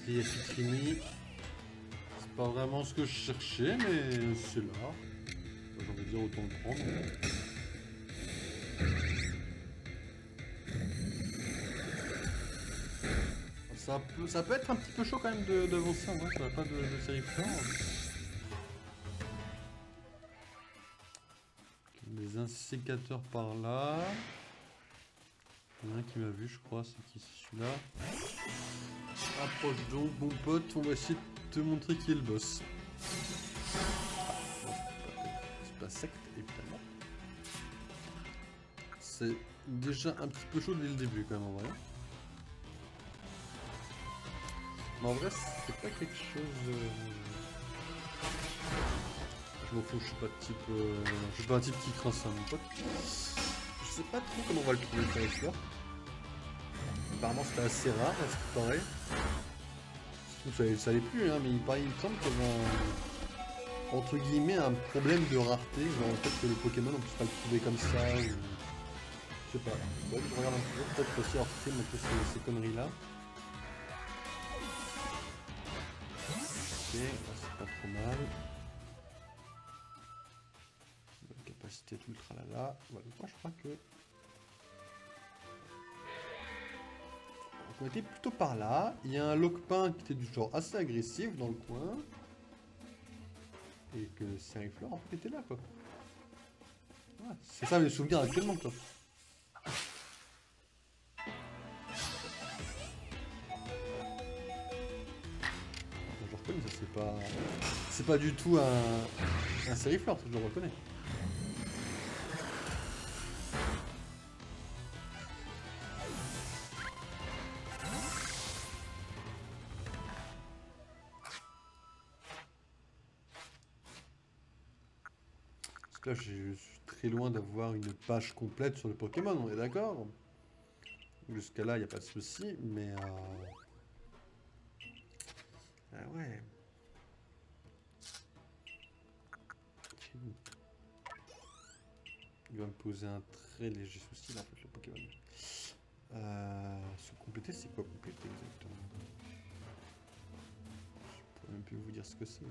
bouclier Fitrini. C'est pas vraiment ce que je cherchais, mais c'est là. J'ai envie de dire autant le prendre. Ça peut être un petit peu chaud quand même d'avancer en vrai, ça va pas de série fort. Des insécateurs par là. Il y en a un qui m'a vu, je crois, c'est qui c'est celui-là. Approche donc, bon pote, on va essayer de te montrer qui est le boss. C'est pas secte, évidemment. C'est déjà un petit peu chaud dès le début quand même en vrai. Mais en vrai, c'est pas quelque chose... Je m'en fous, je suis pas de type... Je suis pas un type qui craint ça, mon pote. Je sais pas trop comment on va le trouver, ça avec là. Apparemment c'était assez rare, à ce qui paraît. Ça allait plus, hein, mais il me semble qu'il y avait un... entre guillemets un problème de rareté, genre en fait que le Pokémon on puisse pas le trouver comme ça, ou... Je sais pas. Ouais, je regarde un peu, peut-être aussi Orphée montrer ces conneries là. Ok, là c'est pas trop mal. Capacité tout le tralala. Voilà, moi je crois que... Donc on était plutôt par là. Il y a un Loquepin qui était du genre assez agressif dans le coin. Et que Seriflor en fait était là quoi. Ouais, c'est ça mes souvenirs actuellement quoi. Je reconnais ça, c'est pas... C'est pas du tout un Seriflor, ça je le reconnais. Là, je suis très loin d'avoir une page complète sur le Pokémon, on est d'accord? Jusqu'à là, il n'y a pas de souci, mais... Ah ouais. Il va me poser un très léger souci, là, en fait, le Pokémon. Se compléter, c'est quoi compléter exactement? Je pourrais même plus vous dire ce que c'est.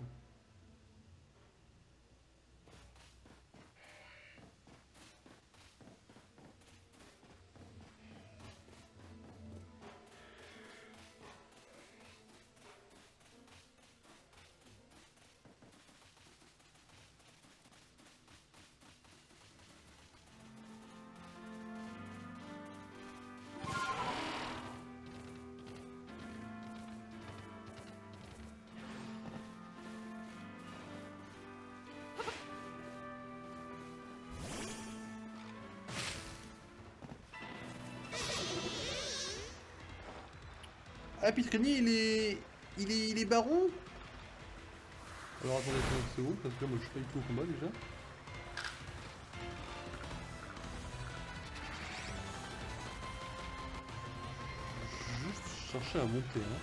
Ah, Pitrini, il est baron? Alors attendez 5 secondes, parce que moi je suis pas du tout au combat déjà. Juste chercher à monter, hein.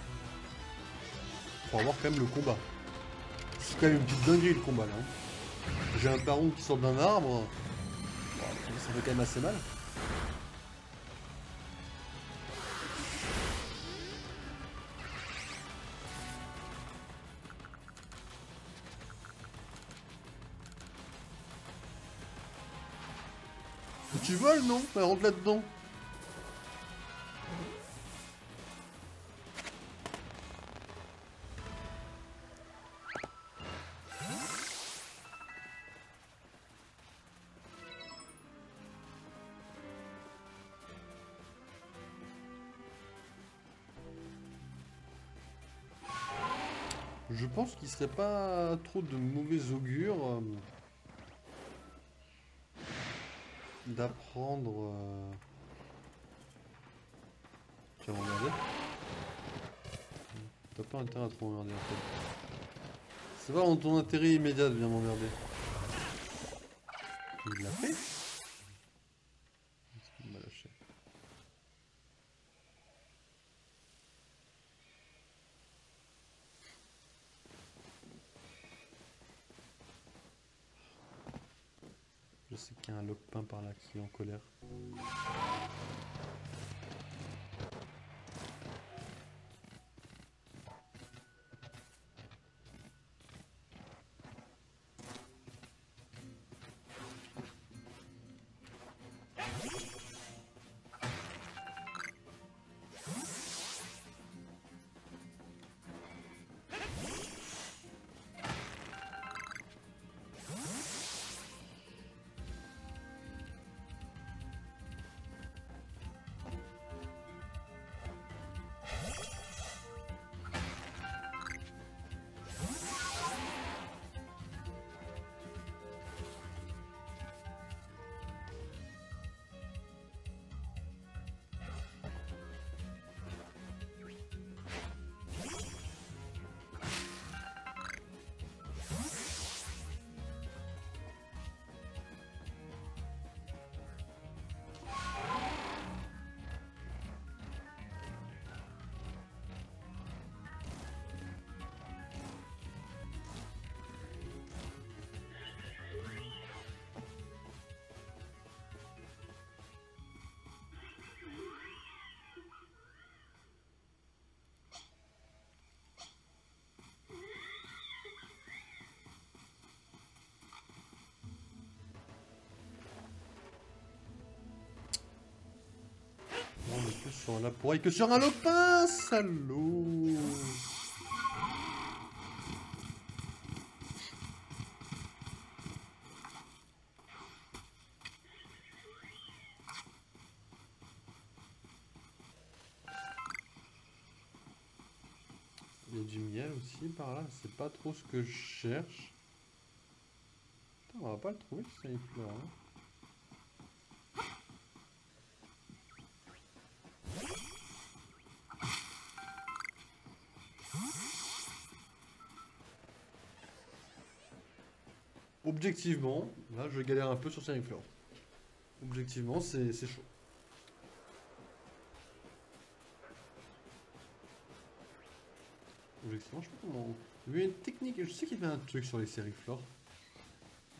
Pour avoir quand même le combat. C'est quand même une petite dinguerie le combat là. Hein. J'ai un baron qui sort d'un arbre. Ça fait quand même assez mal. Tu voles non? Elle rentre là-dedans. Je pense qu'il serait pas trop de mauvais augure d'apprendre... Tu vas m'emmerder? T'as pas intérêt à trop m'emmerder en fait. C'est pas dans ton intérêt immédiat de bien m'emmerder. Il l'a fait? Il m'a lâché. Je sais qu'il y a un Loquepin par là qui est en colère. sur la pourraille que sur un lopin, salaud. Il y a du miel aussi par là, c'est pas trop ce que je cherche. Putain, on va pas le trouver ce Sériflore, hein. Objectivement, là je galère un peu sur Sériflore. Objectivement, c'est chaud. Objectivement, je sais pas comment. Il y avait une technique, je sais qu'il y avait un truc sur les Sériflores.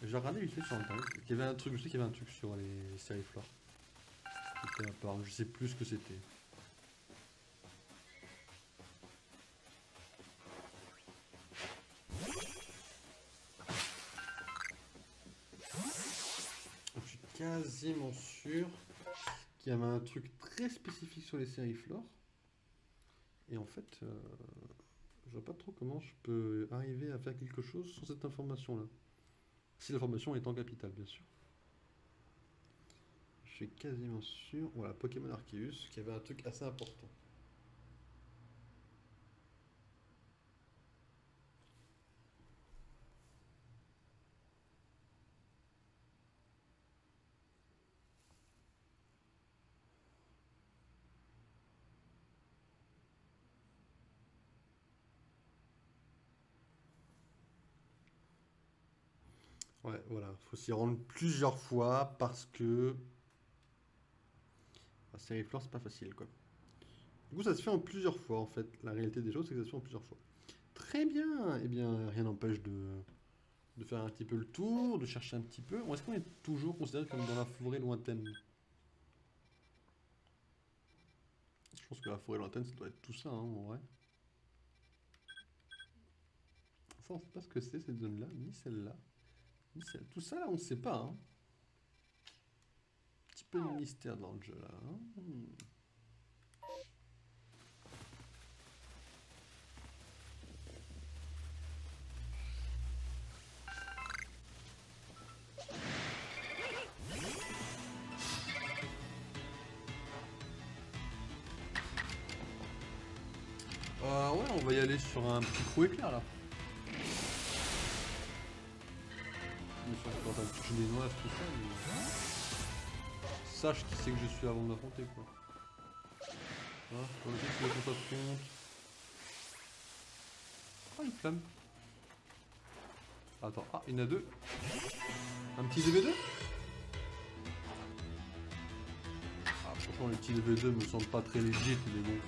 J'ai regardé vite fait sur internet. Il y avait un truc, je sais qu'il y avait un truc sur les Sériflores. C'était à part, je sais plus ce que c'était. Je suis quasiment sûr qu'il y avait un truc très spécifique sur les Sériflores. Et en fait, je vois pas trop comment je peux arriver à faire quelque chose sur cette information-là. Si l'information est en capitale, bien sûr. Je suis quasiment sûr. Voilà, Pokémon Arceus, qui avait un truc assez important. Ouais, voilà, faut s'y rendre plusieurs fois parce que la Sériflore c'est pas facile quoi. Du coup ça se fait en plusieurs fois en fait. La réalité des choses c'est que ça se fait en plusieurs fois. Très bien, eh bien rien n'empêche de faire un petit peu le tour, de chercher un petit peu. Est-ce qu'on est toujours considéré comme dans la forêt lointaine? Je pense que la forêt lointaine ça doit être tout ça hein, en vrai. Ça on sait pas ce que c'est cette zone là, ni celle-là. Tout ça là on ne sait pas hein. Un petit peu de mystère dans le jeu là. Hein. Ouais, on va y aller sur un petit trou éclair là. Quand t'as touché des noises, tout ça, mais... Sache qui c'est que je suis avant de m'affronter quoi. Hein, pour le coup, c'est qu'on s'affronte. Oh, une flamme. Attends, ah, il y en a deux. Un petit DB2. Ah, franchement, les petits DB2 me semblent pas très légit, mais bon.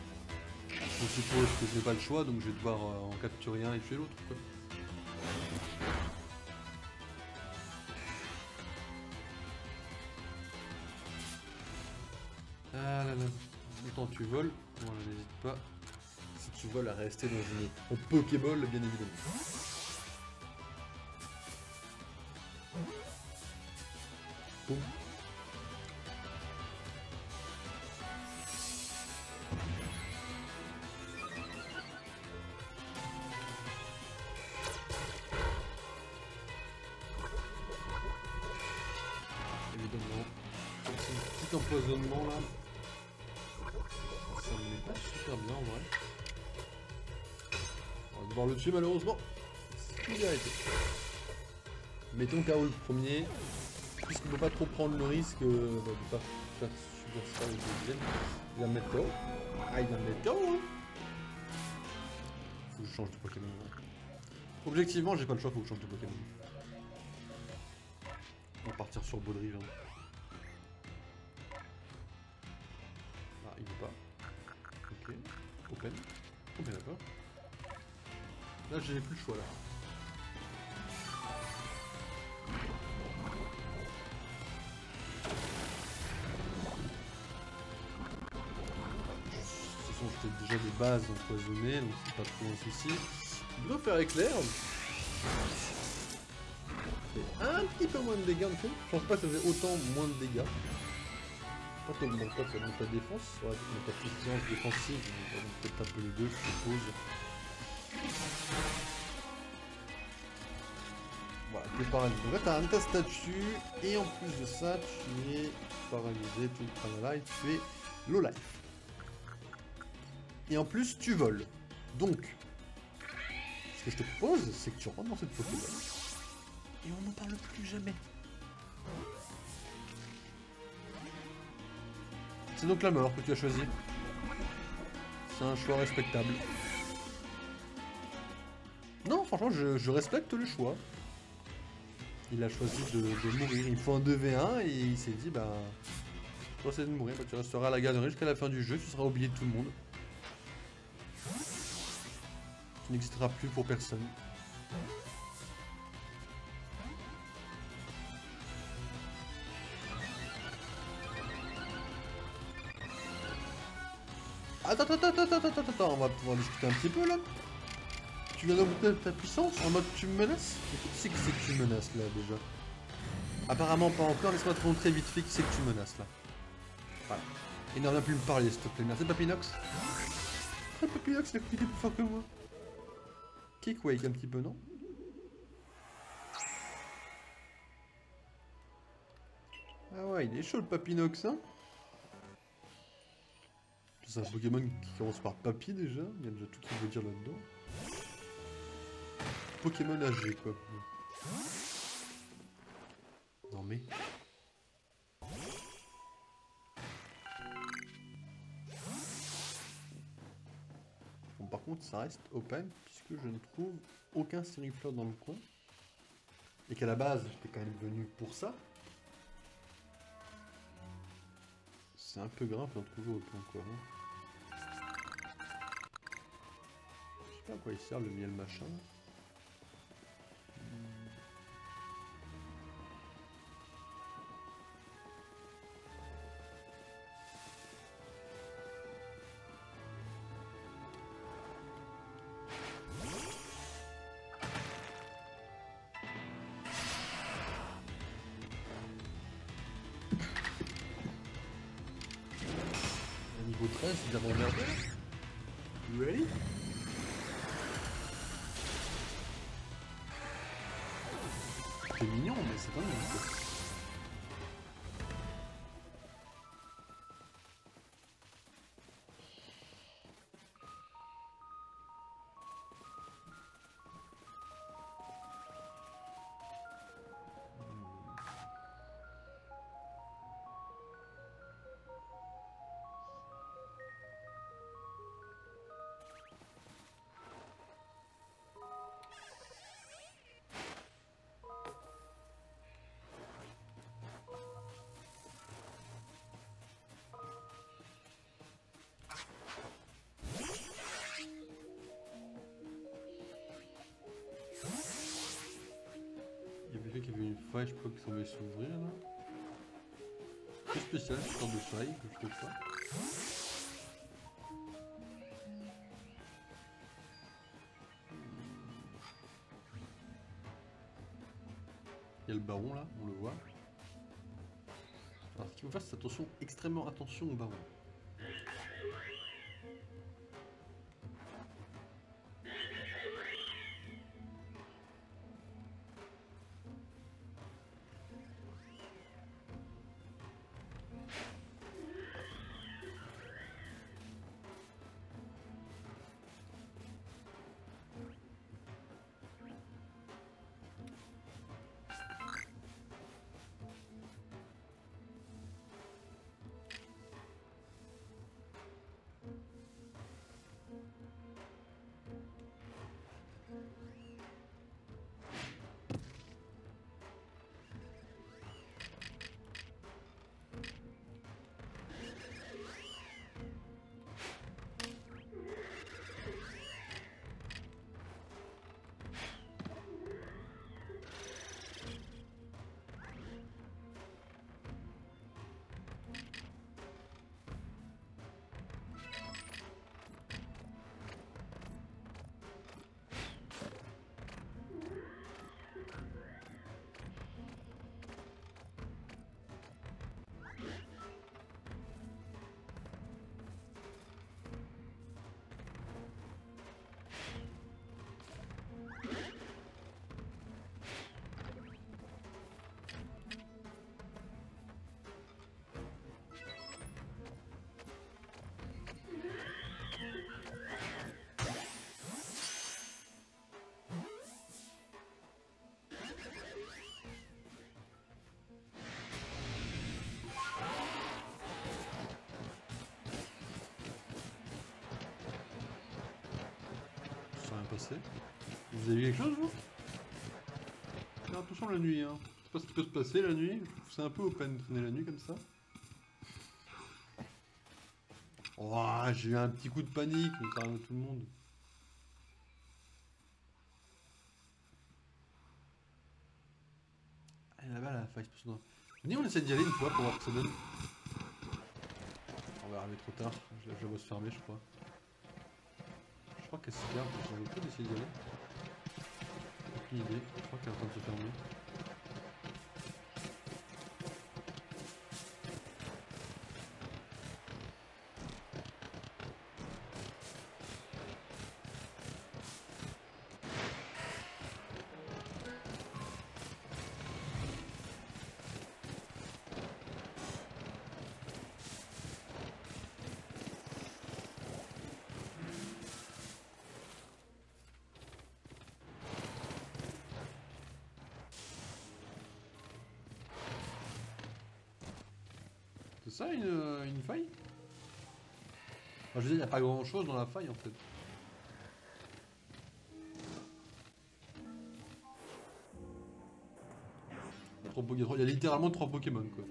Je suppose que je n'ai pas le choix, donc je vais devoir en capturer un et tuer l'autre quoi. Ah là là, autant tu voles, bon, n'hésite pas, si tu voles à rester dans une Pokéball bien évidemment. Boum. Évidemment, c'est un petit empoisonnement là. Ça me met pas super bien en vrai. On va devoir le tuer malheureusement. C'est une vérité. Mettons KO le premier. Puisqu'on peut pas trop prendre le risque de pas faire super ça le deuxième. Il va me mettre KO. Ah il va me mettre KO hein. Faut que je change de Pokémon. Objectivement j'ai pas le choix, faut que je change de Pokémon. On va partir sur Baudrive. Hein. Ah il veut pas. Ok. Open. Ok d'accord. Là j'ai plus le choix là. J'étais déjà de base empoisonné, donc c'est pas trop un souci. Il doit faire éclair. C'est un petit peu moins de dégâts en fait. Je pense pas que ça faisait autant moins de dégâts. crois que t'augmentes pas ta défense, ouais, mais ta puissance défensive, donc peut-être un peu les deux, je suppose. Voilà, tu es paralysé. Donc là, t'as un de ta statue, et en plus de ça, tu es paralysé, tout le tralala, et tu fais low life. Et en plus, tu voles. Donc, ce que je te propose, c'est que tu rentres dans cette Pokémon, et on n'en parle plus jamais. C'est donc la mort que tu as choisi. C'est un choix respectable. Non, franchement, je respecte le choix. Il a choisi de mourir. Il faut un 2v1 et il s'est dit, bah... Tu vas essayer de mourir, bah, tu resteras à la galerie jusqu'à la fin du jeu, tu seras oublié de tout le monde. Tu n'existeras plus pour personne. Attends, on va pouvoir discuter un petit peu là. Tu viens d'augmenter ta puissance en mode tu me menaces? Qui c'est que tu menaces là déjà? Apparemment pas encore, laisse-moi te montrer vite fait qui c'est que tu menaces là. Voilà. Et ne reviens plus me parler s'il te plaît, merci Papinox. Ah, Papinox, il a plus fort que moi. Quake un petit peu, non? Ah ouais, il est chaud le Papinox, hein? C'est un Pokémon qui commence par Papy déjà, il y a déjà tout qui veut dire là-dedans. Pokémon âgé quoi. Non mais... Bon, par contre ça reste open puisque je ne trouve aucun Styrifleur dans le coin. Et qu'à la base j'étais quand même venu pour ça. C'est un peu grave d'en trouver autant quoi. Hein. Je sais pas à quoi il sert le miel machin. Niveau 13, c'est bien mon merde. Ready? C'est mignon, mais c'est pas mignon. Qu'il y avait une faille, je crois, qui semblait s'ouvrir là. C'est spécial ce genre de faille que je trouve pas. Il y a le baron là, on le voit. Alors ce qu'il faut faire, c'est attention, extrêmement attention au baron. passer. Vous avez vu quelque chose, vous? Alors, attention la nuit, hein. Je sais pas ce qui peut se passer la nuit. C'est un peu open de traîner la nuit comme ça. Oh, j'ai eu un petit coup de panique, mais ça arrive à tout le monde. Ah, là-bas, la faille, c'est pas ça. Venez, on essaie d'y aller une fois pour voir ce que ça donne. On va arriver trop tard. Je la vois se fermer, je crois. Je crois qu'elle se ferme. J'ai envie pas d'essayer d'y aller. Aucune idée. Je crois qu'elle est en train de se fermer. C'est ça une faille? Enfin, je veux dire, il n'y a pas grand chose dans la faille en fait. Il y a littéralement 3 Pokémon quoi.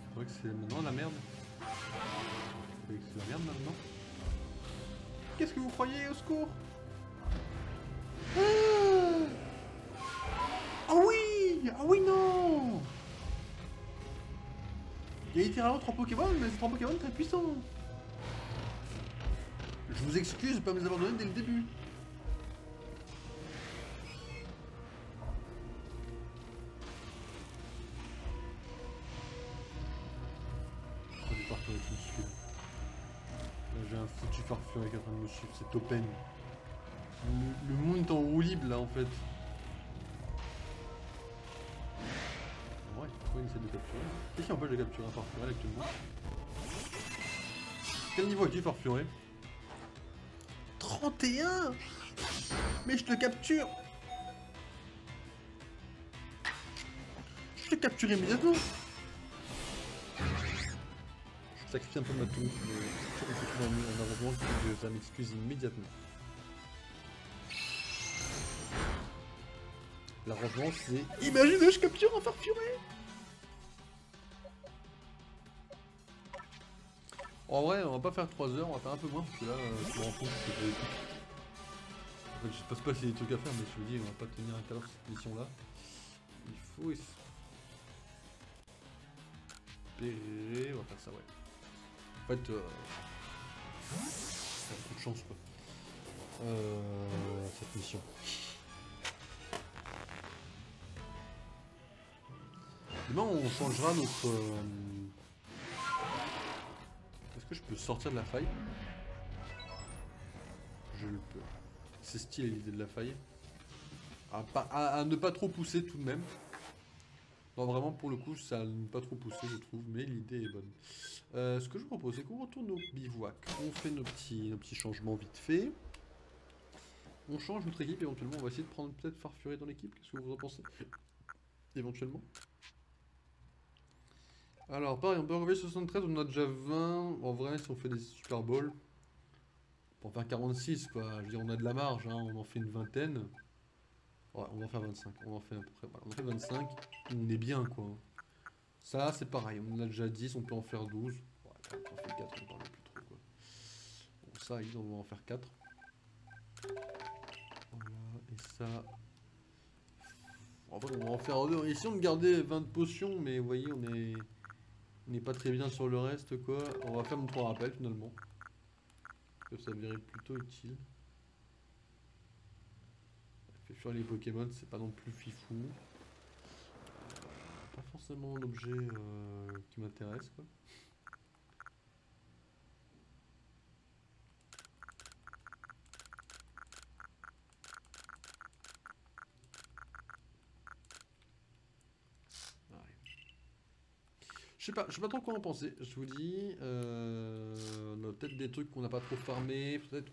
C'est vrai que c'est maintenant la merde. C'est vrai que c'est la merde maintenant. Qu'est-ce que vous croyez, au secours? Ah oui! Ah oui, non! Il y a littéralement 3 Pokémon, mais c'est 3 Pokémon très puissants. Je vous excuse de pas me les avoir donnés dès le début. Je vais partir avec me suivre. Là, j'ai un foutu farfuré qui est en train de me suivre, c'est open. Le monde est en roue libre là en fait. Ouais, pourquoi il essaie de capturer? Qu'est-ce qui empêche de capturer un farfuré actuellement? Quel niveau est-il farfuré? 31. Mais je te capture! Je te capture immédiatement! Je sacrifie un peu ma toux, mais on se trouve en arrangement que ça m'excuse immédiatement. L'arrangement c'est... Imaginez, je capture un farfuré! En vrai, on va pas faire 3 heures, on va faire un peu moins, parce que là, je me rends compte que c'est pas épique. En fait, je sais pas s'il y a des trucs à faire, mais je vous dis, on va pas tenir à quelle heure cette mission là. Il faut espérer... On va faire ça, ouais. En fait, ça a beaucoup de chance, quoi. Cette mission. Demain, on changera notre... Est-ce que je peux sortir de la faille? Je le peux. C'est stylé l'idée de la faille. À ne pas trop pousser tout de même. Non, vraiment, pour le coup, ça ne pas trop pousser, je trouve, mais l'idée est bonne. Ce que je vous propose, c'est qu'on retourne au bivouac. On fait nos petits changements vite fait. On change notre équipe, éventuellement, on va essayer de prendre peut-être Farfuré dans l'équipe. Qu'est-ce que vous en pensez? Éventuellement. Alors, pareil, on peut arriver 73, on en a déjà 20. En vrai, si on fait des Super Bowls, pour en faire 46, quoi. Je veux dire, on a de la marge, hein. On en fait une vingtaine. Ouais, on va en faire 25. On en fait à peu près. Voilà, on en fait 25. On est bien, quoi. Ça, c'est pareil. On en a déjà 10, on peut en faire 12. Ouais, quand on en fait 4, on parle plus trop, quoi. Bon, ça, on va en faire 4. Voilà, et ça... En fait, on va en faire 2. Essayons de garder 20 potions, mais vous voyez, on n'est pas très bien sur le reste, quoi. On va faire nos 3 rappels, finalement. Ça s'avérer plutôt utile. fuir les Pokémon, c'est pas non plus fifou. Pas forcément un objet qui m'intéresse, quoi. Je sais pas trop quoi en penser, je vous dis. On a peut-être des trucs qu'on n'a pas trop farmé, peut-être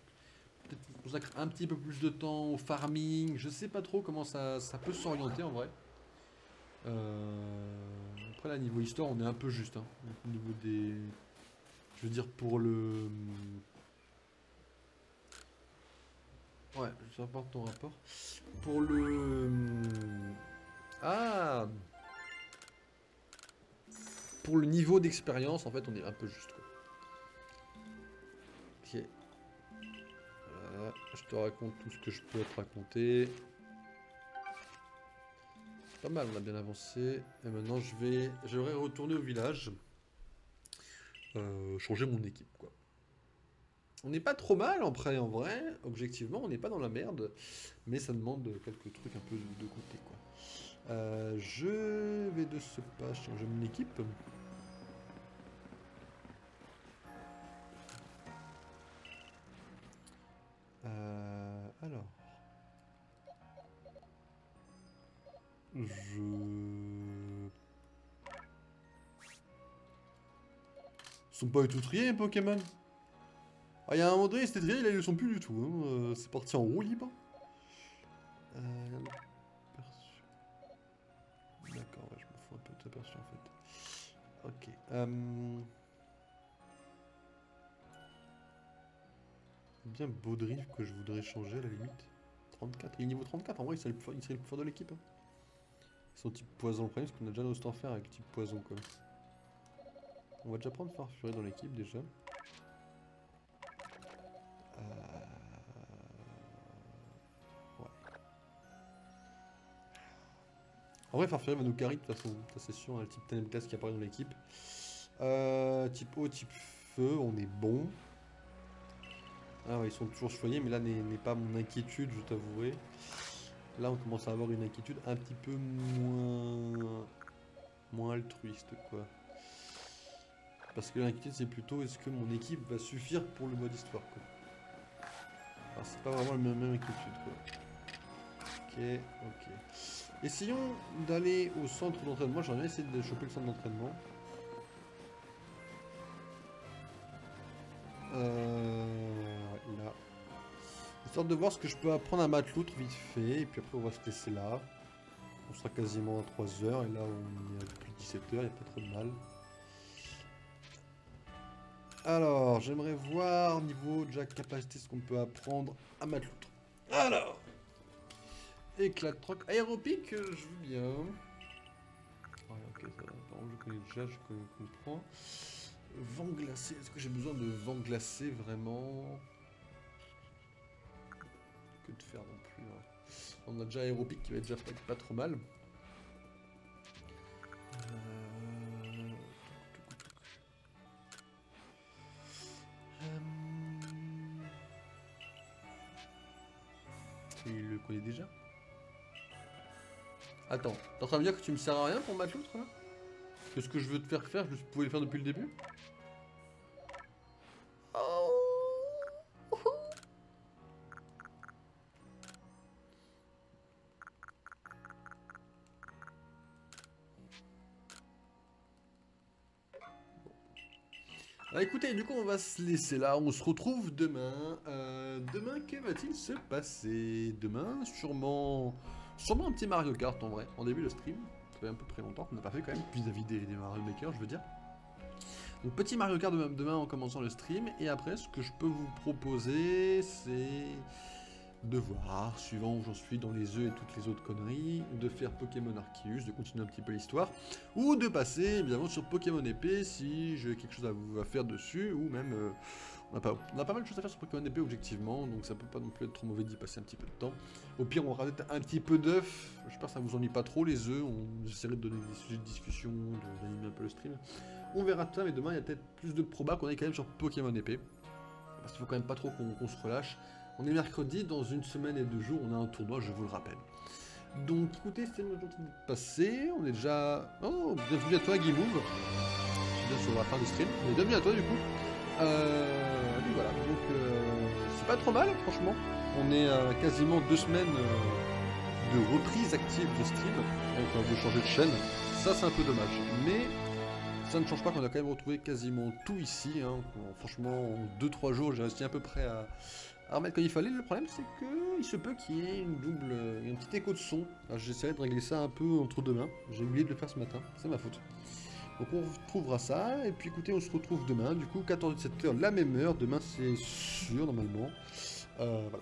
consacre un petit peu plus de temps au farming, je sais pas trop comment ça peut s'orienter en vrai. Après là, niveau histoire, on est un peu juste, hein, au niveau des... Je veux dire pour le... Ouais, j'apporte ton rapport. Pour le... Ah! Pour le niveau d'expérience, en fait, on est un peu juste, quoi. Ok. Voilà, je te raconte tout ce que je peux te raconter. C'est pas mal, on a bien avancé. Et maintenant, j'aimerais retourner au village. Changer mon équipe, quoi. On n'est pas trop mal, en vrai. Objectivement, on n'est pas dans la merde. Mais ça demande quelques trucs un peu de côté, quoi. Je vais de ce pas changer mon équipe. Alors. Ils sont pas du tout triés, les Pokémon. Ah, il y a un moment donné, c'était trié, là, ils le sont plus du tout. Hein. C'est parti en roue libre. D'accord, ouais, je me fous un peu de ta perçu, en fait. Ok. Bien Baudrive que je voudrais changer, à la limite. 34. Il est niveau 34, en vrai, il serait le plus fort de l'équipe. Hein. Son type poison, le problème, c'est qu'on a déjà nos faire avec type poison, quoi. On va déjà prendre Farfuret dans l'équipe, déjà. Ouais. En vrai, Farfuret va nous carry de toute façon. Ça, c'est sûr, hein, le type Teneblas qui apparaît dans l'équipe. Type eau, type feu, on est bon. Ah ouais, ils sont toujours choyés, mais là n'est pas mon inquiétude, je t'avouerai. Là, on commence à avoir une inquiétude un petit peu moins altruiste, quoi. Parce que l'inquiétude, c'est plutôt est-ce que mon équipe va suffire pour le mode histoire, quoi. Alors, c'est pas vraiment la même inquiétude, quoi. Ok, ok. Essayons d'aller au centre d'entraînement. J'aimerais bien essayer de choper le centre d'entraînement. Là. Histoire de voir ce que je peux apprendre à Mateloutre vite fait. Et puis après, on va se laisser là. On sera quasiment à 3 heures. Et là, on est à plus de 17 heures. Il n'y a pas trop de mal. Alors, j'aimerais voir au niveau de la capacité ce qu'on peut apprendre à Mateloutre. Alors, éclat de troc aéropique, je veux bien. Ouais, ok, ça va. Par contre, je connais déjà, je comprends. Vent glacé, est-ce que j'ai besoin de vent glacé vraiment? Que de faire non plus. Hein. On a déjà aéropique qui va être déjà pas trop mal. Il le connaît déjà. Attends, t'es en train de me dire que tu me sers à rien pour battre l'autre là? Que ce que je veux te faire faire, je pouvais le faire depuis le début? Oh. Alors écoutez, du coup on va se laisser là, on se retrouve demain. Demain, que va-t-il se passer? Demain, sûrement un petit Mario Kart en vrai, en début de stream. Ça fait un peu très longtemps qu'on n'a pas fait quand même, vis-à-vis des Mario Maker, je veux dire. Donc petit Mario Kart demain en commençant le stream, et après ce que je peux vous proposer, c'est de voir, suivant où j'en suis dans les œufs et toutes les autres conneries, de faire Pokémon Arceus, de continuer un petit peu l'histoire, ou de passer évidemment sur Pokémon épée si j'ai quelque chose à faire dessus, ou même on a pas mal de choses à faire sur Pokémon épée objectivement, donc ça peut pas non plus être trop mauvais d'y passer un petit peu de temps. Au pire on rajoute un petit peu d'œufs, j'espère que ça vous ennuie pas trop les œufs, j'essaierai de donner des sujets de discussion, d'animer un peu le stream. On verra tout ça, mais demain il y a peut-être plus de probas qu'on est quand même sur Pokémon épée. Parce qu'il faut quand même pas trop qu'on se relâche. On est mercredi, dans une semaine et 2 jours, on a un tournoi, je vous le rappelle. Donc écoutez, c'était le temps de passer, on est déjà... Oh, bienvenue à toi Guimauve. Je suis bien sur la fin du stream, mais bienvenue à toi du coup. Et voilà, donc c'est pas trop mal franchement. On est à quasiment 2 semaines de reprise active de stream, avec de changer de chaîne. Ça c'est un peu dommage, mais ça ne change pas qu'on a quand même retrouvé quasiment tout ici. Hein. Franchement, en 2-3 jours, j'ai réussi à peu près à remettre comme il fallait. Le problème c'est qu'il se peut qu'il y ait un petit écho de son. J'essaierai de régler ça un peu entre deux mains. J'ai oublié de le faire ce matin, c'est ma faute. Donc on retrouvera ça, et puis écoutez, on se retrouve demain, du coup 14-17h, la même heure, demain c'est sûr normalement. Voilà.